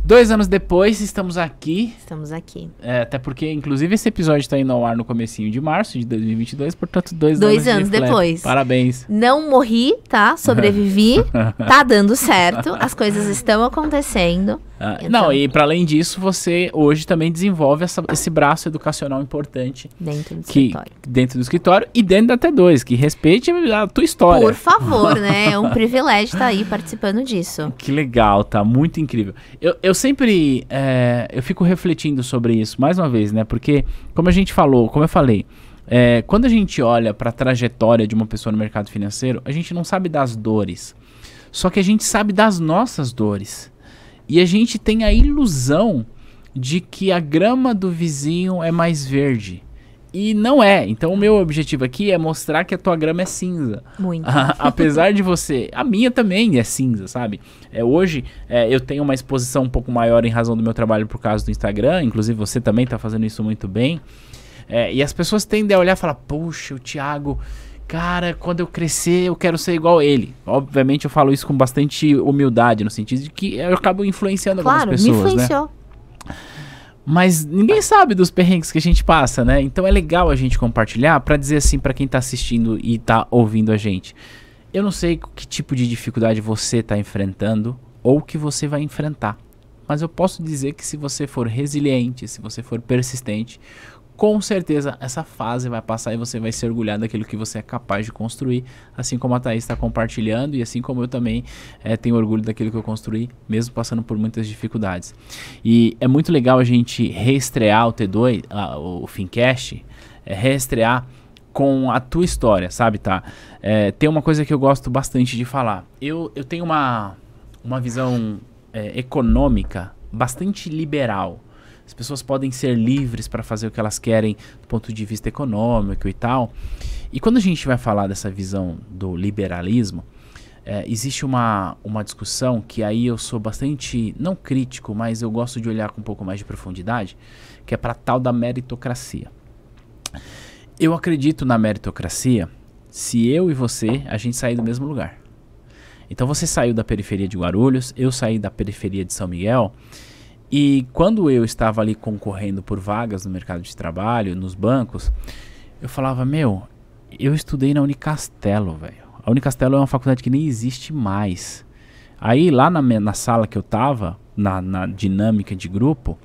2 anos depois, estamos aqui. Estamos aqui. Até porque, inclusive, esse episódio está indo ao ar no comecinho de março de 2022, portanto, 2 anos depois. Parabéns. Não morri, tá? Sobrevivi. Tá dando certo. As coisas estão acontecendo. Então... Não, e para além disso, você hoje também desenvolve esse braço educacional importante. Dentro do escritório. Dentro do escritório e dentro da T2, que respeite a tua história. Por favor, né? É um privilégio estar aí participando disso. Que legal, tá? Muito incrível. Eu sempre eu fico refletindo sobre isso, mais uma vez, né? Porque, como eu falei, quando a gente olha para a trajetória de uma pessoa no mercado financeiro, a gente não sabe das dores. Só que a gente sabe das nossas dores. E a gente tem a ilusão de que a grama do vizinho é mais verde. E não é. Então o meu objetivo aqui é mostrar que a tua grama é cinza. Muito. Apesar de você... A minha também é cinza, sabe? Hoje eu tenho uma exposição um pouco maior em razão do meu trabalho por causa do Instagram. Inclusive você também está fazendo isso muito bem. E as pessoas tendem a olhar e falar, poxa, o Thiago... Cara, quando eu crescer, eu quero ser igual a ele. Obviamente, eu falo isso com bastante humildade, no sentido de que eu acabo influenciando algumas pessoas, me influenciou. Né? Mas ninguém sabe dos perrengues que a gente passa, né? Então é legal a gente compartilhar pra dizer assim pra quem tá assistindo e tá ouvindo a gente. Eu não sei que tipo de dificuldade você tá enfrentando ou que você vai enfrentar. Mas eu posso dizer que se você for resiliente, se você for persistente... Com certeza essa fase vai passar e você vai se orgulhar daquilo que você é capaz de construir, assim como a Thaís está compartilhando e assim como eu também tenho orgulho daquilo que eu construí, mesmo passando por muitas dificuldades. E é muito legal a gente reestrear o T2, o Fincast, reestrear com a tua história, sabe, tá? Tem uma coisa que eu gosto bastante de falar. Eu tenho uma visão econômica bastante liberal. As pessoas podem ser livres para fazer o que elas querem do ponto de vista econômico e tal. E quando a gente vai falar dessa visão do liberalismo, existe uma discussão que aí eu sou bastante, não crítico, mas eu gosto de olhar com um pouco mais de profundidade, que é para tal da meritocracia. Eu acredito na meritocracia se eu e você, a gente sair do mesmo lugar. Então você saiu da periferia de Guarulhos, eu saí da periferia de São Miguel. E quando eu estava ali concorrendo por vagas no mercado de trabalho, nos bancos, eu falava, eu estudei na Unicastelo, velho. A Unicastelo é uma faculdade que nem existe mais. Aí lá na sala que eu tava, na dinâmica de grupo,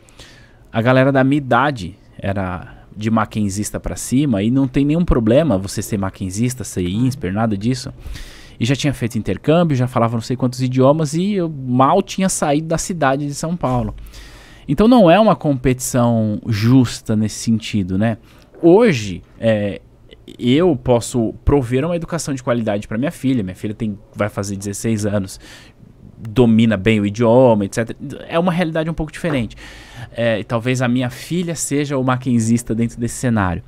a galera da minha idade era de maquenzista pra cima e não tem nenhum problema você ser maquenzista, ser INSPER, nada disso. E já tinha feito intercâmbio, já falava não sei quantos idiomas e eu mal tinha saído da cidade de São Paulo. Então não é uma competição justa nesse sentido, né? Hoje, eu posso prover uma educação de qualidade para minha filha. Minha filha vai fazer 16 anos, domina bem o idioma, etc. É uma realidade um pouco diferente. E talvez a minha filha seja o maquenzista dentro desse cenário.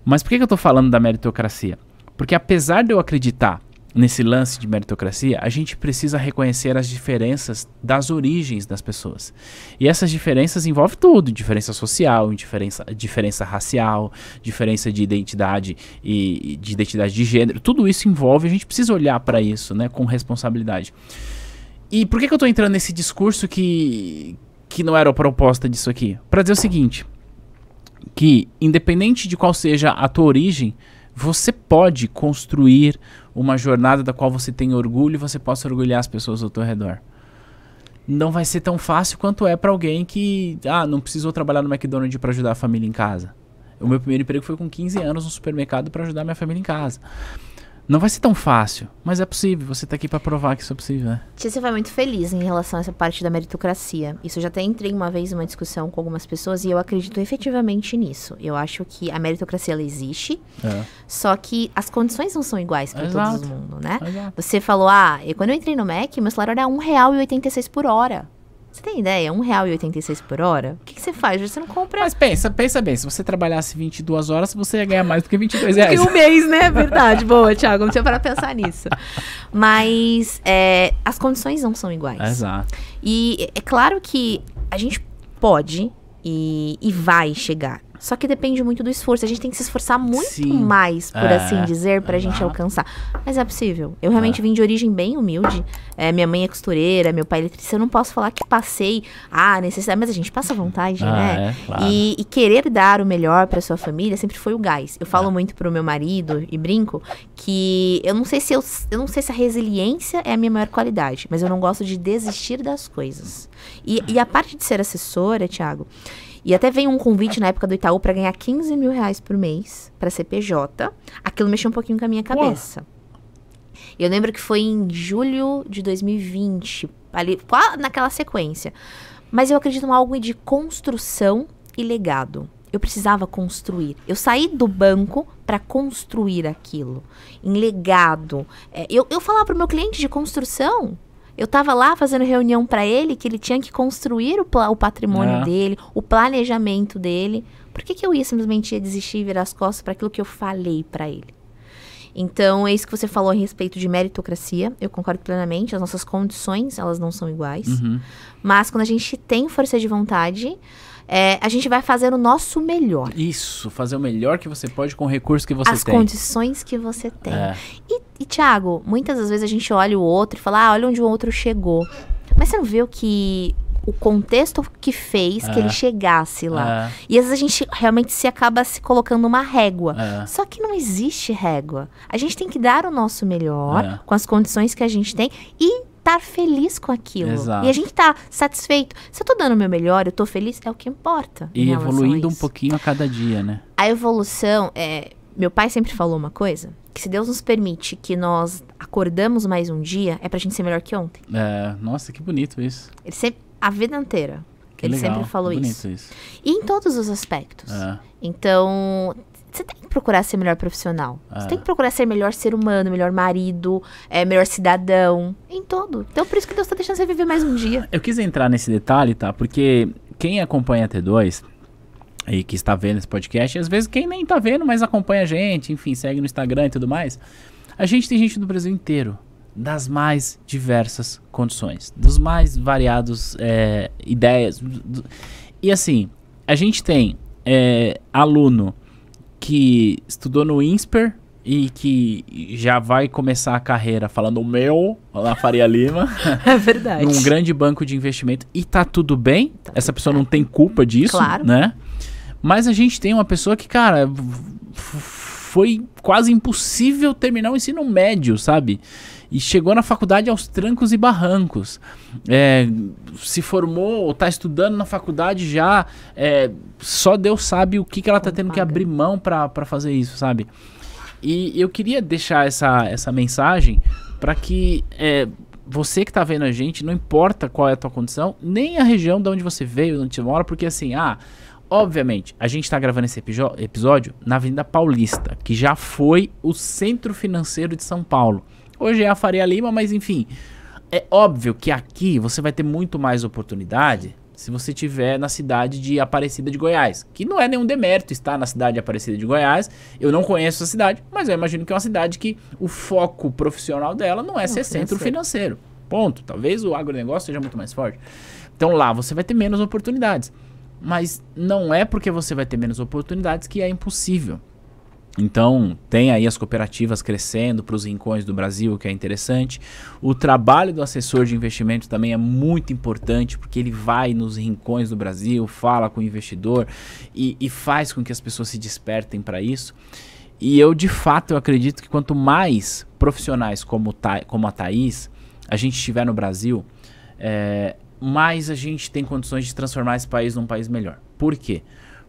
Mas por que eu estou falando da meritocracia? Porque apesar de eu acreditar nesse lance de meritocracia, a gente precisa reconhecer as diferenças das origens das pessoas. E essas diferenças envolvem tudo, diferença social, diferença racial, diferença de identidade e de identidade de gênero, tudo isso envolve, a gente precisa olhar para isso, né, com responsabilidade. E por que eu estou entrando nesse discurso que não era a proposta disso aqui? Para dizer o seguinte, que independente de qual seja a tua origem, você pode construir uma jornada da qual você tem orgulho e você possa orgulhar as pessoas ao teu redor. Não vai ser tão fácil quanto é para alguém que não precisou trabalhar no McDonald's para ajudar a família em casa. O meu primeiro emprego foi com 15 anos no supermercado para ajudar minha família em casa. Não vai ser tão fácil, mas é possível. Você tá aqui para provar que isso é possível, né? Você vai muito feliz em relação a essa parte da meritocracia. Isso eu já até entrei uma vez em uma discussão com algumas pessoas e eu acredito efetivamente nisso. Eu acho que a meritocracia, ela existe, só que as condições não são iguais para todo mundo, né? Exato. Você falou, quando eu entrei no MEC, meu salário era R$1,86 por hora. Você tem ideia? R$1,86 por hora? O que você faz? Você não compra... Mas pensa bem, se você trabalhasse 22 horas, você ia ganhar mais do que R$22. Do que um mês, né? Verdade. Boa, Thiago, não tinha para pensar nisso. Mas as condições não são iguais. Exato. E é claro que a gente pode E vai chegar. Só que depende muito do esforço. A gente tem que se esforçar muito Sim. mais, por assim dizer, pra gente alcançar. Mas é possível. Eu realmente vim de origem bem humilde. Minha mãe é costureira, meu pai é eletricista. Eu não posso falar que passei necessidade, mas a gente passa vontade, né? Claro. E querer dar o melhor pra sua família sempre foi o gás. Eu falo muito pro meu marido e brinco que eu não sei se a resiliência é a minha maior qualidade, mas eu não gosto de desistir das coisas. E a parte de ser assessora, Thiago, e até veio um convite na época do Itaú para ganhar 15 mil reais por mês para CPJ. Aquilo mexeu um pouquinho com a minha cabeça. Eu lembro que foi em julho de 2020, ali, naquela sequência. Mas eu acredito em algo de construção e legado. Eu precisava construir. Eu saí do banco para construir aquilo. Em legado. Eu falava para o meu cliente de construção. Eu tava lá fazendo reunião para ele, que ele tinha que construir o patrimônio dele, o planejamento dele. Por que eu ia simplesmente desistir e virar as costas para aquilo que eu falei para ele? Então, é isso que você falou a respeito de meritocracia. Eu concordo plenamente. As nossas condições, elas não são iguais. Mas quando a gente tem força de vontade, a gente vai fazer o nosso melhor. Isso, fazer o melhor que você pode com o recurso que você tem. As condições que você tem. E, Thiago, muitas das vezes a gente olha o outro e fala, olha onde o outro chegou. Mas você não vê o contexto que fez que ele chegasse lá. E às vezes a gente realmente acaba se colocando uma régua. Só que não existe régua. A gente tem que dar o nosso melhor com as condições que a gente tem e estar feliz com aquilo. Exato. E a gente tá satisfeito. Se eu tô dando o meu melhor, eu tô feliz, é o que importa. E evoluindo um pouquinho a cada dia, né? A evolução, meu pai sempre falou uma coisa, que se Deus nos permite que nós acordamos mais um dia, é pra gente ser melhor que ontem. Nossa, que bonito isso. Ele sempre, a vida inteira, ele legal, sempre falou bonito isso. E em todos os aspectos. Então, você tem que procurar ser melhor profissional. Você tem que procurar ser melhor ser humano, melhor marido, melhor cidadão, em todo. Então, por isso que Deus tá deixando você viver mais um dia. Eu quis entrar nesse detalhe, tá? Porque quem acompanha a T2 e que está vendo esse podcast, às vezes quem nem tá vendo, mas acompanha a gente, enfim, segue no Instagram e tudo mais. A gente tem gente do Brasil inteiro, das mais diversas condições, dos mais variados ideias. E assim, a gente tem aluno que estudou no INSPER e que já vai começar a carreira falando o meu, lá na Faria Lima. É verdade. Num grande banco de investimento. E tá tudo bem. Essa pessoa não tem culpa disso, claro, né? Mas a gente tem uma pessoa que, cara, foi quase impossível terminar o ensino médio, sabe? E chegou na faculdade aos trancos e barrancos. Se formou ou tá estudando na faculdade já. Só Deus sabe o que ela tá tendo que abrir mão pra fazer isso, sabe? E eu queria deixar essa mensagem para que você que tá vendo a gente, não importa qual é a tua condição, nem a região de onde você veio, onde você mora, porque assim, obviamente, a gente tá gravando esse episódio na Avenida Paulista, que já foi o centro financeiro de São Paulo. Hoje é a Faria Lima, mas enfim, é óbvio que aqui você vai ter muito mais oportunidade se você estiver na cidade de Aparecida de Goiás, que não é nenhum demérito estar na cidade de Aparecida de Goiás. Eu não conheço a cidade, mas eu imagino que é uma cidade que o foco profissional dela não é ser centro financeiro. Ponto. Talvez o agronegócio seja muito mais forte. Então lá você vai ter menos oportunidades. Mas não é porque você vai ter menos oportunidades que é impossível. Então, tem aí as cooperativas crescendo para os rincões do Brasil, que é interessante. O trabalho do assessor de investimento também é muito importante, porque ele vai nos rincões do Brasil, fala com o investidor e faz com que as pessoas se despertem para isso. E eu, de fato, eu acredito que quanto mais profissionais como a Thaís a gente tiver no Brasil, mais a gente tem condições de transformar esse país num país melhor. Por quê?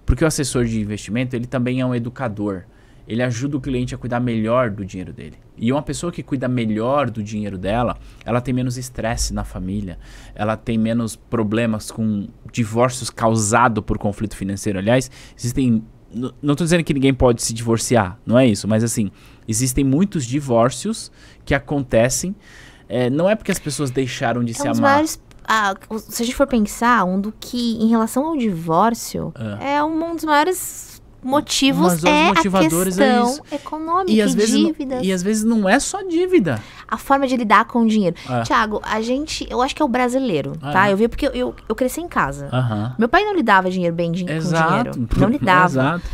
Porque o assessor de investimento, ele também é um educador. Ele ajuda o cliente a cuidar melhor do dinheiro dele. E uma pessoa que cuida melhor do dinheiro dela, ela tem menos estresse na família, ela tem menos problemas com divórcios causados por conflito financeiro. Aliás, existem... Não estou dizendo que ninguém pode se divorciar, não é isso, mas assim, existem muitos divórcios que acontecem, não é porque as pessoas deixaram de se amar. Se a gente for pensar, em relação ao divórcio, é um dos maiores motivos Mas os é a motivadores é questão isso. econômica E às e vezes dívidas. e às vezes não é só dívida. A forma de lidar com o dinheiro. É. Tiago, eu acho que é o brasileiro, tá? Eu vi porque eu cresci em casa. Aham. Meu pai não lidava dinheiro bem com dinheiro. Exato. Não lidava. Exato.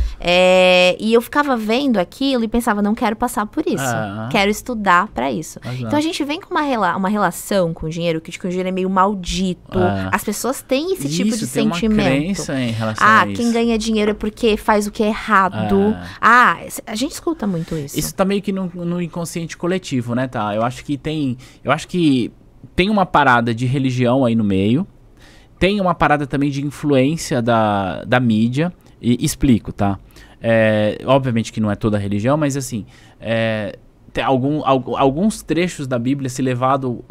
E eu ficava vendo aquilo e pensava, não quero passar por isso. Quero estudar pra isso. Exato. Então a gente vem com uma relação com o dinheiro, que o dinheiro é meio maldito. As pessoas têm esse tipo de tem uma sentimento. crença em relação a isso. Quem ganha dinheiro é porque faz o que é errado. A gente escuta muito isso. Isso tá meio que no inconsciente coletivo, né, tá? Eu acho que tem uma parada de religião aí no meio. Tem uma parada também de influência da mídia. E explico, tá? Obviamente que não é toda a religião, mas assim... tem alguns trechos da Bíblia, se levado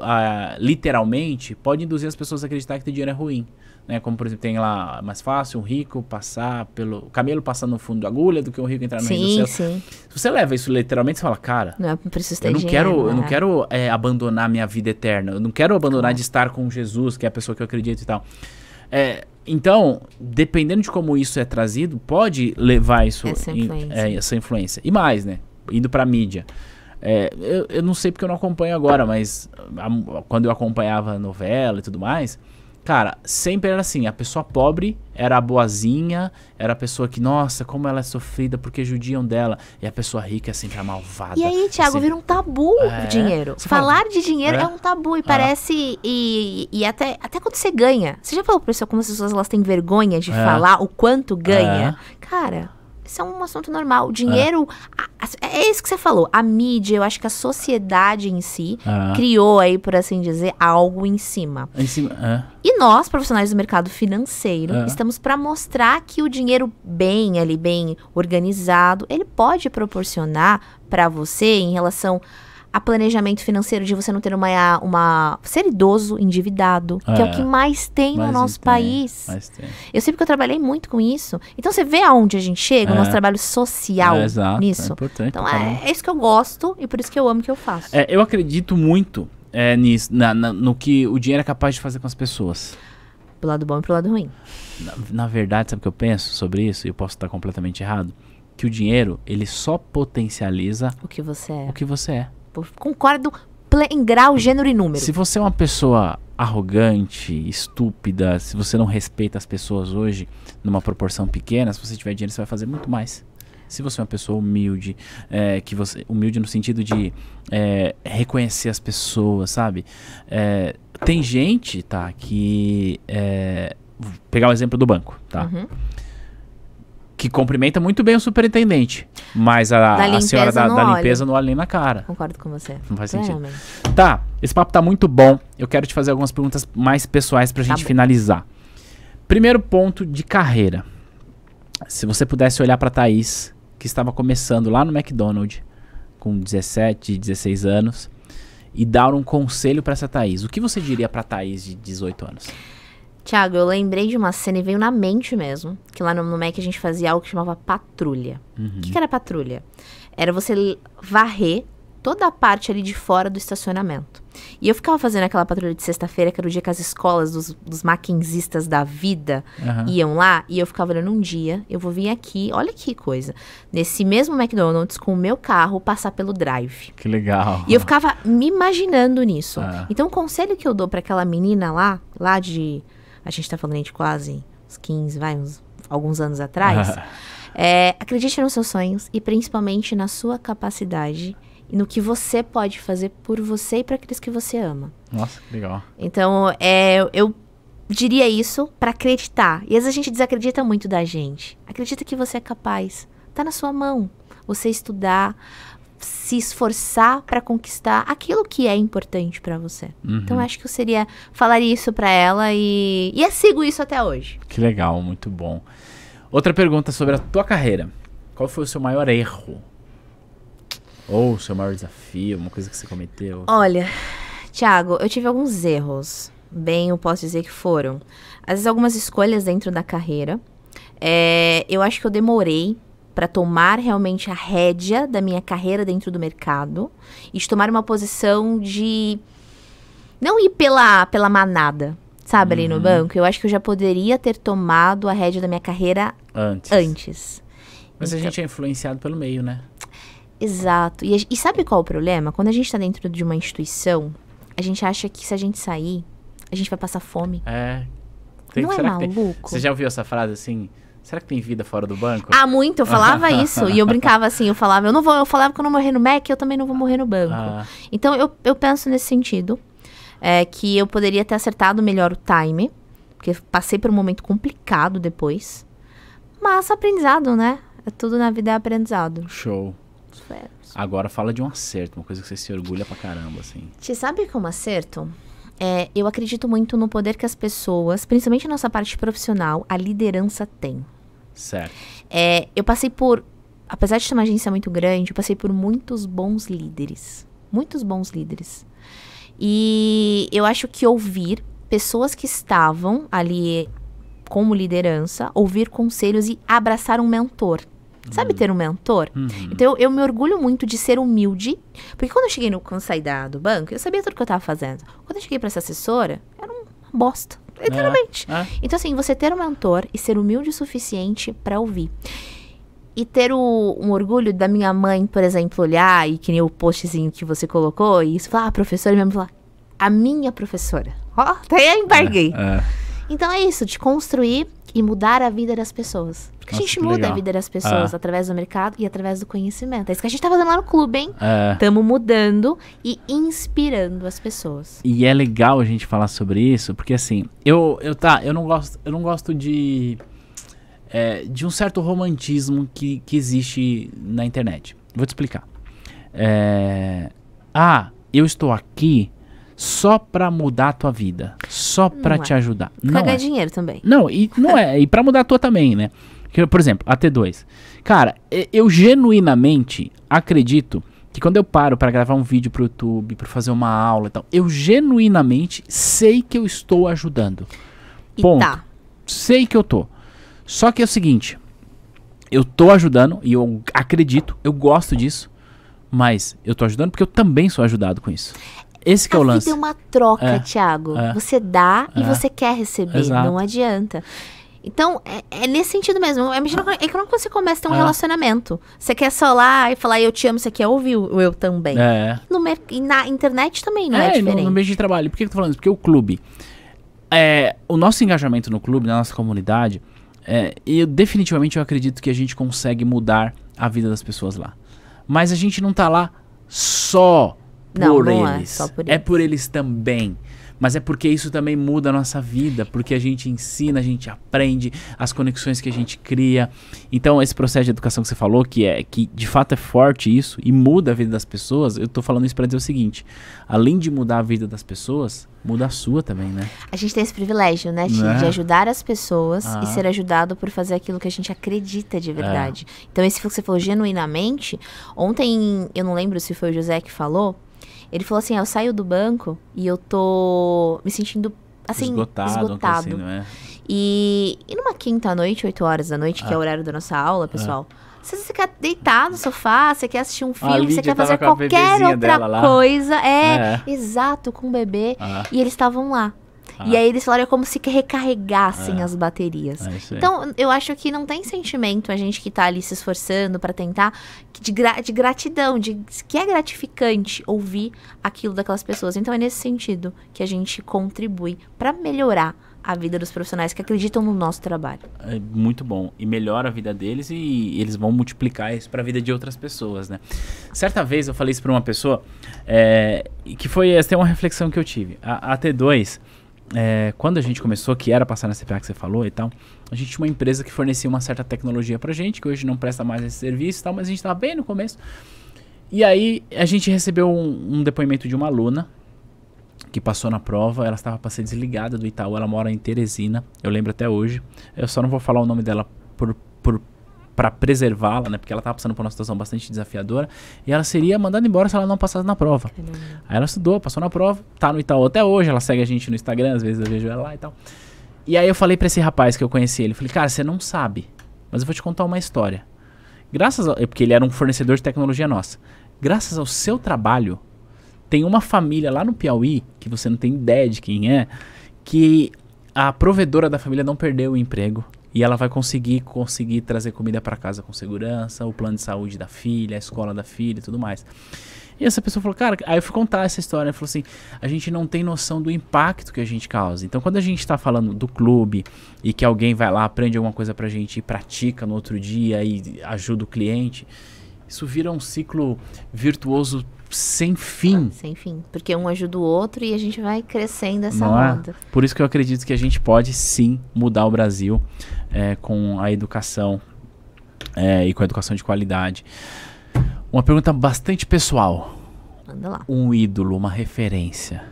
literalmente, pode induzir as pessoas a acreditar que ter dinheiro é ruim. Né? Como, por exemplo, tem lá, mais fácil um rico passar o camelo passar no fundo da agulha do que um rico entrar no reino do céu. Sim. Se você leva isso literalmente, você fala, cara, Não preciso ter eu não dinheiro, eu não quero abandonar minha vida eterna. Eu não quero abandonar de estar com Jesus, que é a pessoa que eu acredito e tal. Então, dependendo de como isso é trazido, pode levar essa influência. E mais, né? Indo pra mídia. Eu não sei porque eu não acompanho agora, mas quando eu acompanhava novela e tudo mais, cara, sempre era assim, a pessoa pobre era a boazinha, era a pessoa que, nossa, como ela é sofrida porque judiam dela, e a pessoa rica é sempre a malvada. E aí, Thiago, vira um tabu o dinheiro. Falar de dinheiro é um tabu e parece, e até quando você ganha, você já falou pra pessoa como as pessoas elas têm vergonha de falar o quanto ganha? Cara... Isso é um assunto normal. O dinheiro, é isso que você falou. A mídia, eu acho que a sociedade em si criou aí, por assim dizer, algo em cima. E nós, profissionais do mercado financeiro, estamos para mostrar que o dinheiro bem organizado, ele pode proporcionar para você em relação a planejamento financeiro de você não ter ser idoso, endividado, que é o que mais tem no nosso país. Eu sei porque eu trabalhei muito com isso. Então você vê aonde a gente chega, o nosso trabalho social nisso. É importante. Então é isso que eu gosto e por isso que eu amo o que eu faço. Eu acredito muito nisso, no que o dinheiro é capaz de fazer com as pessoas. Pro lado bom e pro lado ruim. Na verdade, sabe o que eu penso sobre isso? E eu posso estar completamente errado. Que o dinheiro, ele só potencializa o que você é. O que você é. Concordo em grau, gênero e número. Se você é uma pessoa arrogante, estúpida, se você não respeita as pessoas hoje numa proporção pequena, se você tiver dinheiro, você vai fazer muito mais. Se você é uma pessoa humilde, humilde no sentido de reconhecer as pessoas, sabe? Tem gente, tá, que... vou pegar o exemplo do banco, tá? Que cumprimenta muito bem o superintendente, mas a senhora da limpeza não olha nem na cara. Concordo com você. Não faz sentido. Tá, esse papo tá muito bom. Eu quero te fazer algumas perguntas mais pessoais pra gente finalizar. Primeiro ponto de carreira. Se você pudesse olhar pra Thaís, que estava começando lá no McDonald's, com 17, 16 anos, e dar um conselho pra essa Thaís, o que você diria pra Thaís de 18 anos? Thiago, eu lembrei de uma cena e veio na mente mesmo, que lá no Mac a gente fazia algo que chamava patrulha. O que era patrulha? Era você varrer toda a parte ali de fora do estacionamento. E eu ficava fazendo aquela patrulha de sexta-feira, que era o dia que as escolas dos maquinzistas da vida iam lá, e eu ficava olhando um dia, eu vou vir aqui, olha que coisa, nesse mesmo McDonald's, com o meu carro, passar pelo drive. Que legal. E eu ficava me imaginando nisso. Então o conselho que eu dou pra aquela menina lá de... A gente tá falando de quase uns 15, alguns anos atrás. Acredite nos seus sonhos e principalmente na sua capacidade e no que você pode fazer por você e para aqueles que você ama. Nossa, que legal. Então, eu diria isso para acreditar. E às vezes a gente desacredita muito da gente. Acredita que você é capaz. Tá na sua mão. Você estudar, se esforçar para conquistar aquilo que é importante para você. Então, acho que eu falaria isso para ela e eu sigo isso até hoje. Que legal, muito bom. Outra pergunta sobre a tua carreira. Qual foi o seu maior erro? Ou o seu maior desafio, uma coisa que você cometeu? Olha, Thiago, eu tive alguns erros. Eu posso dizer que foram. Às vezes, algumas escolhas dentro da carreira. Eu acho que eu demorei para tomar realmente a rédea da minha carreira dentro do mercado e de tomar uma posição de não ir pela manada, sabe, ali no banco. Eu acho que eu já poderia ter tomado a rédea da minha carreira antes. Mas a gente é influenciado pelo meio, né? Exato. E sabe qual é o problema? Quando a gente tá dentro de uma instituição, a gente acha que se a gente sair, a gente vai passar fome. Não é maluco? Você já ouviu essa frase assim? Será que tem vida fora do banco? Ah, muito. Eu falava isso. E eu brincava assim, eu falava que eu não morrer no Mac, eu também não vou morrer no banco. Então, eu penso nesse sentido. Que eu poderia ter acertado melhor o time. Porque passei por um momento complicado depois. Mas aprendizado, né? Tudo na vida é aprendizado. Show. Agora fala de um acerto, uma coisa que você se orgulha pra caramba, assim. Você sabe como acerto? Eu acredito muito no poder que as pessoas, principalmente na nossa parte profissional, a liderança tem. Certo. Eu passei por, apesar de ser uma agência muito grande, eu passei por muitos bons líderes. Muitos bons líderes. E eu acho que ouvir pessoas que estavam ali como liderança, ouvir conselhos e abraçar um mentor. Sabe ter um mentor? Então, eu me orgulho muito de ser humilde. Porque quando eu saí do banco, eu sabia tudo que eu tava fazendo. Quando eu cheguei pra essa assessora, era uma bosta. Literalmente. Então, assim, você ter um mentor e ser humilde o suficiente pra ouvir. E ter um orgulho da minha mãe, por exemplo, olhar, e que nem o postzinho que você colocou, e isso falar, professora, e minha mãe falar, a minha professora. Até embarguei. Então é isso, de construir e mudar a vida das pessoas. Porque a gente muda a vida das pessoas através do mercado e através do conhecimento. É isso que a gente tá fazendo lá no clube, hein? Estamos mudando e inspirando as pessoas. E é legal a gente falar sobre isso, porque assim, eu não gosto de um certo romantismo que existe na internet. Vou te explicar. Eu estou aqui só pra mudar a tua vida, só pra te ajudar. Pra ganhar dinheiro também. Não é, e pra mudar a tua também, né? Por exemplo, a T2. Cara, eu genuinamente acredito que quando eu paro pra gravar um vídeo pro YouTube, pra fazer uma aula e tal, eu genuinamente sei que eu estou ajudando. Ponto. Sei que eu tô. Só que é o seguinte, eu tô ajudando e eu acredito, eu gosto disso, mas eu tô ajudando porque eu também sou ajudado com isso. Esse que é o lance. A vida é uma troca, Thiago. Você dá e você quer receber. Exato. Não adianta. Então, é nesse sentido mesmo. Imagina que quando você começa a ter um relacionamento, você quer só lá e falar, eu te amo, você quer ouvir o eu também. E na internet também não é diferente. No meio de trabalho. Por que eu tô falando isso? Porque o clube, o nosso engajamento no clube, na nossa comunidade, definitivamente eu acredito que a gente consegue mudar a vida das pessoas lá. Mas a gente não tá lá só por eles. Só por eles. É por eles também. Mas é porque isso também muda a nossa vida, porque a gente ensina, a gente aprende, as conexões que a gente cria. Então, esse processo de educação que você falou, que de fato é forte isso, e muda a vida das pessoas, eu tô falando isso pra dizer o seguinte, além de mudar a vida das pessoas, muda a sua também, né? A gente tem esse privilégio, né, de ajudar as pessoas e ser ajudado por fazer aquilo que a gente acredita de verdade. Então, esse que você falou genuinamente, ontem, eu não lembro se foi o José que falou, ele falou assim, eu saio do banco e eu tô me sentindo, assim, esgotado. Assim, não é? E numa quinta-noite, 8 horas da noite, que é o horário da nossa aula, pessoal, você quer deitar no sofá, você quer assistir um filme, você quer fazer qualquer outra coisa. Exato, com o bebê. E eles estavam lá. E aí eles falaram, é como se recarregassem as baterias. Então, eu acho que não tem sentimento a gente que tá ali se esforçando pra tentar, de gratidão, que é gratificante ouvir aquilo daquelas pessoas. Então, é nesse sentido que a gente contribui pra melhorar a vida dos profissionais que acreditam no nosso trabalho. É muito bom. E melhora a vida deles e eles vão multiplicar isso pra vida de outras pessoas, né? Certa vez eu falei isso pra uma pessoa, que foi essa uma reflexão que eu tive. A T2... quando a gente começou, que era passar na CPA que você falou e tal, a gente tinha uma empresa que fornecia uma certa tecnologia pra gente, que hoje não presta mais esse serviço e tal, mas a gente tava bem no começo. E aí a gente recebeu um depoimento de uma aluna que passou na prova, ela estava para ser desligada do Itaú, ela mora em Teresina, eu lembro até hoje. Eu só não vou falar o nome dela para preservá-la, né? Porque ela estava passando por uma situação bastante desafiadora e ela seria mandada embora se ela não passasse na prova. Aí ela estudou, passou na prova, tá no Itaú até hoje, ela segue a gente no Instagram, às vezes eu vejo ela lá e tal. E aí eu falei pra esse rapaz que eu conheci ele, falei, cara, você não sabe, mas eu vou te contar uma história. Porque ele era um fornecedor de tecnologia nossa. Graças ao seu trabalho, tem uma família lá no Piauí, que você não tem ideia de quem é, que a provedora da família não perdeu o emprego. e ela vai conseguir trazer comida para casa com segurança, o plano de saúde da filha, a escola da filha e tudo mais. E essa pessoa falou, cara, aí eu fui contar essa história, falou assim, a gente não tem noção do impacto que a gente causa. Então quando a gente tá falando do clube e que alguém vai lá, aprende alguma coisa pra gente e pratica no outro dia e ajuda o cliente, isso vira um ciclo virtuoso sem fim. Sem fim, porque um ajuda o outro e a gente vai crescendo essa Não é? roda. Por isso que eu acredito que a gente pode sim mudar o Brasil com a educação e com a educação de qualidade. Uma pergunta bastante pessoal. Manda lá. Um ídolo, uma referência.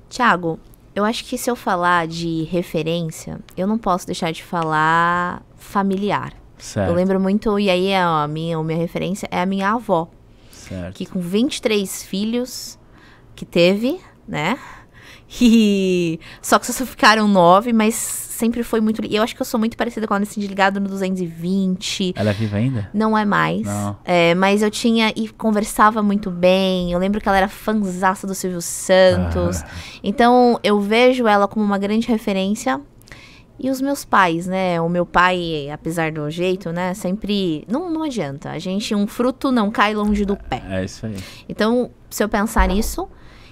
Thiago, eu acho que se eu falar de referência, eu não posso deixar de falar familiar. Certo. Eu lembro muito, e aí a minha referência é a minha avó, Certo. que com 23 filhos que teve, né? E só que só ficaram 9, mas sempre foi muito... Eu acho que eu sou muito parecida com ela nesse ligado no 220. Ela é viva ainda? Não é mais. Não. Mas eu tinha... E conversava muito bem. Eu lembro que ela era fãzaça do Silvio Santos. Então, eu vejo ela como uma grande referência. E os meus pais, né? O meu pai, apesar do jeito, né? Sempre... Não adianta. Um fruto não cai longe do pé. É isso aí. Então, se eu pensar nisso...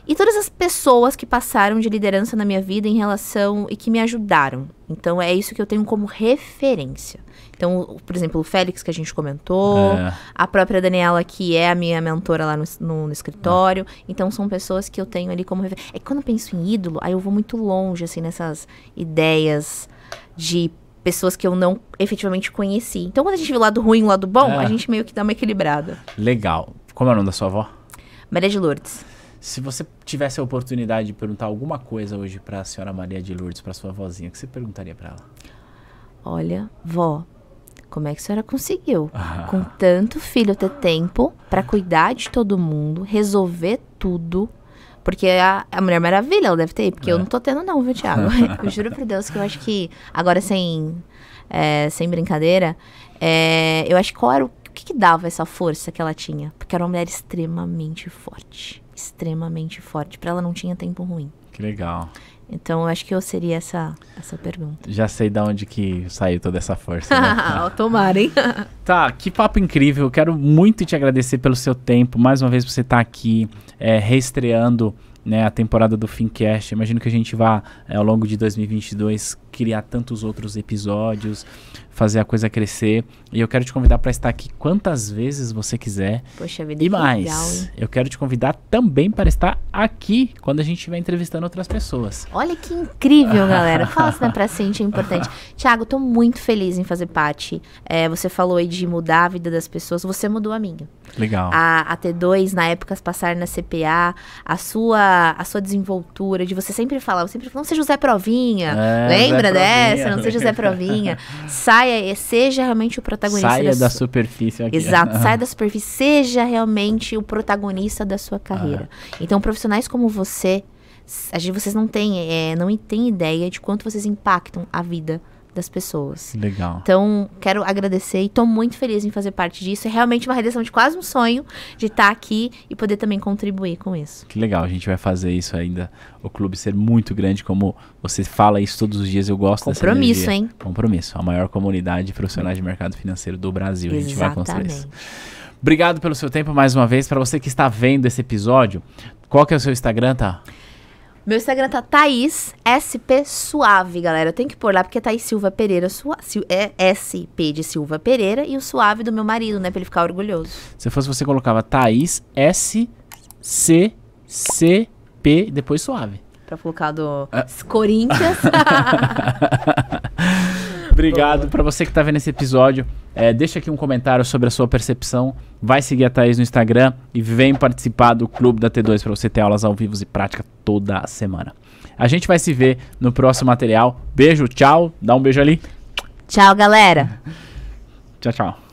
E todas as pessoas que passaram de liderança na minha vida em relação e que me ajudaram. Então, é isso que eu tenho como referência. Então, por exemplo, o Félix, que a gente comentou, a própria Daniela, que é a minha mentora lá no escritório. Então, são pessoas que eu tenho ali como referência. É que quando eu penso em ídolo, aí eu vou muito longe, assim, nessas ideias de pessoas que eu não efetivamente conheci. Então, quando a gente vê o lado ruim e o lado bom, a gente meio que dá uma equilibrada. Legal. Como é o nome da sua avó? Maria de Lourdes. Se você tivesse a oportunidade de perguntar alguma coisa hoje para a senhora Maria de Lourdes, para sua vozinha, o que você perguntaria para ela? Olha, vó, como é que a senhora conseguiu, com tanto filho, ter tempo para cuidar de todo mundo, resolver tudo? Porque a Mulher Maravilha, ela deve ter, porque eu não tô tendo não, viu, Thiago? Eu juro por Deus que eu acho que, agora sem brincadeira, eu acho que qual era o que dava essa força que ela tinha? Porque era uma mulher extremamente forte. Extremamente forte. Pra ela não tinha tempo ruim. Que legal. Então, eu acho que eu seria essa pergunta. Já sei de onde que saiu toda essa força, né? Tomara, hein? Tá, que papo incrível. Eu quero muito te agradecer pelo seu tempo. Mais uma vez, você estar aqui reestreando, né, a temporada do Fincast. Imagino que a gente vá, ao longo de 2022, criar tantos outros episódios, fazer a coisa crescer. E eu quero te convidar para estar aqui quantas vezes você quiser. Poxa vida, e que mais, legal, hein? eu quero te convidar também para estar aqui quando a gente estiver entrevistando outras pessoas. Olha que incrível, galera. Fala se não é pra gente, é importante. Thiago, tô muito feliz em fazer parte. Você falou aí de mudar a vida das pessoas. Você mudou a minha. Legal. A T2, na época, passar na CPA, a sua desenvoltura, de você sempre falar, não seja o Zé Provinha. Lembra dessa? Não seja o Zé Provinha. Seja realmente o protagonista. Saia da superfície aqui. Exato, saia da superfície. Seja realmente o protagonista da sua carreira. Então, profissionais como vocês não têm ideia de quanto vocês impactam a vida das pessoas. Legal. Então, quero agradecer e tô muito feliz em fazer parte disso. É realmente uma realização de quase um sonho de estar aqui e poder também contribuir com isso. Que legal, a gente vai fazer isso ainda. O clube ser muito grande, como você fala isso todos os dias, eu gosto dessa energia. Compromisso, hein? Compromisso. A maior comunidade de profissionais de mercado financeiro do Brasil. A gente vai construir isso. Exatamente. Obrigado pelo seu tempo mais uma vez. Para você que está vendo esse episódio, qual que é o seu Instagram, tá? Meu Instagram tá Thaís SP Suave, galera. Eu tenho que pôr lá porque é Thaís Silva Pereira. É SP de Silva Pereira e o Suave do meu marido, né? Pra ele ficar orgulhoso. Se fosse você, colocava Thaís SCCP e depois Suave. Pra colocar do Corinthians. Obrigado. Para você que tá vendo esse episódio, deixa aqui um comentário sobre a sua percepção. Vai seguir a Thaís no Instagram e vem participar do Clube da T2 para você ter aulas ao vivo e prática toda a semana. A gente vai se ver no próximo material. Beijo, tchau. Dá um beijo ali. Tchau, galera. Tchau, tchau.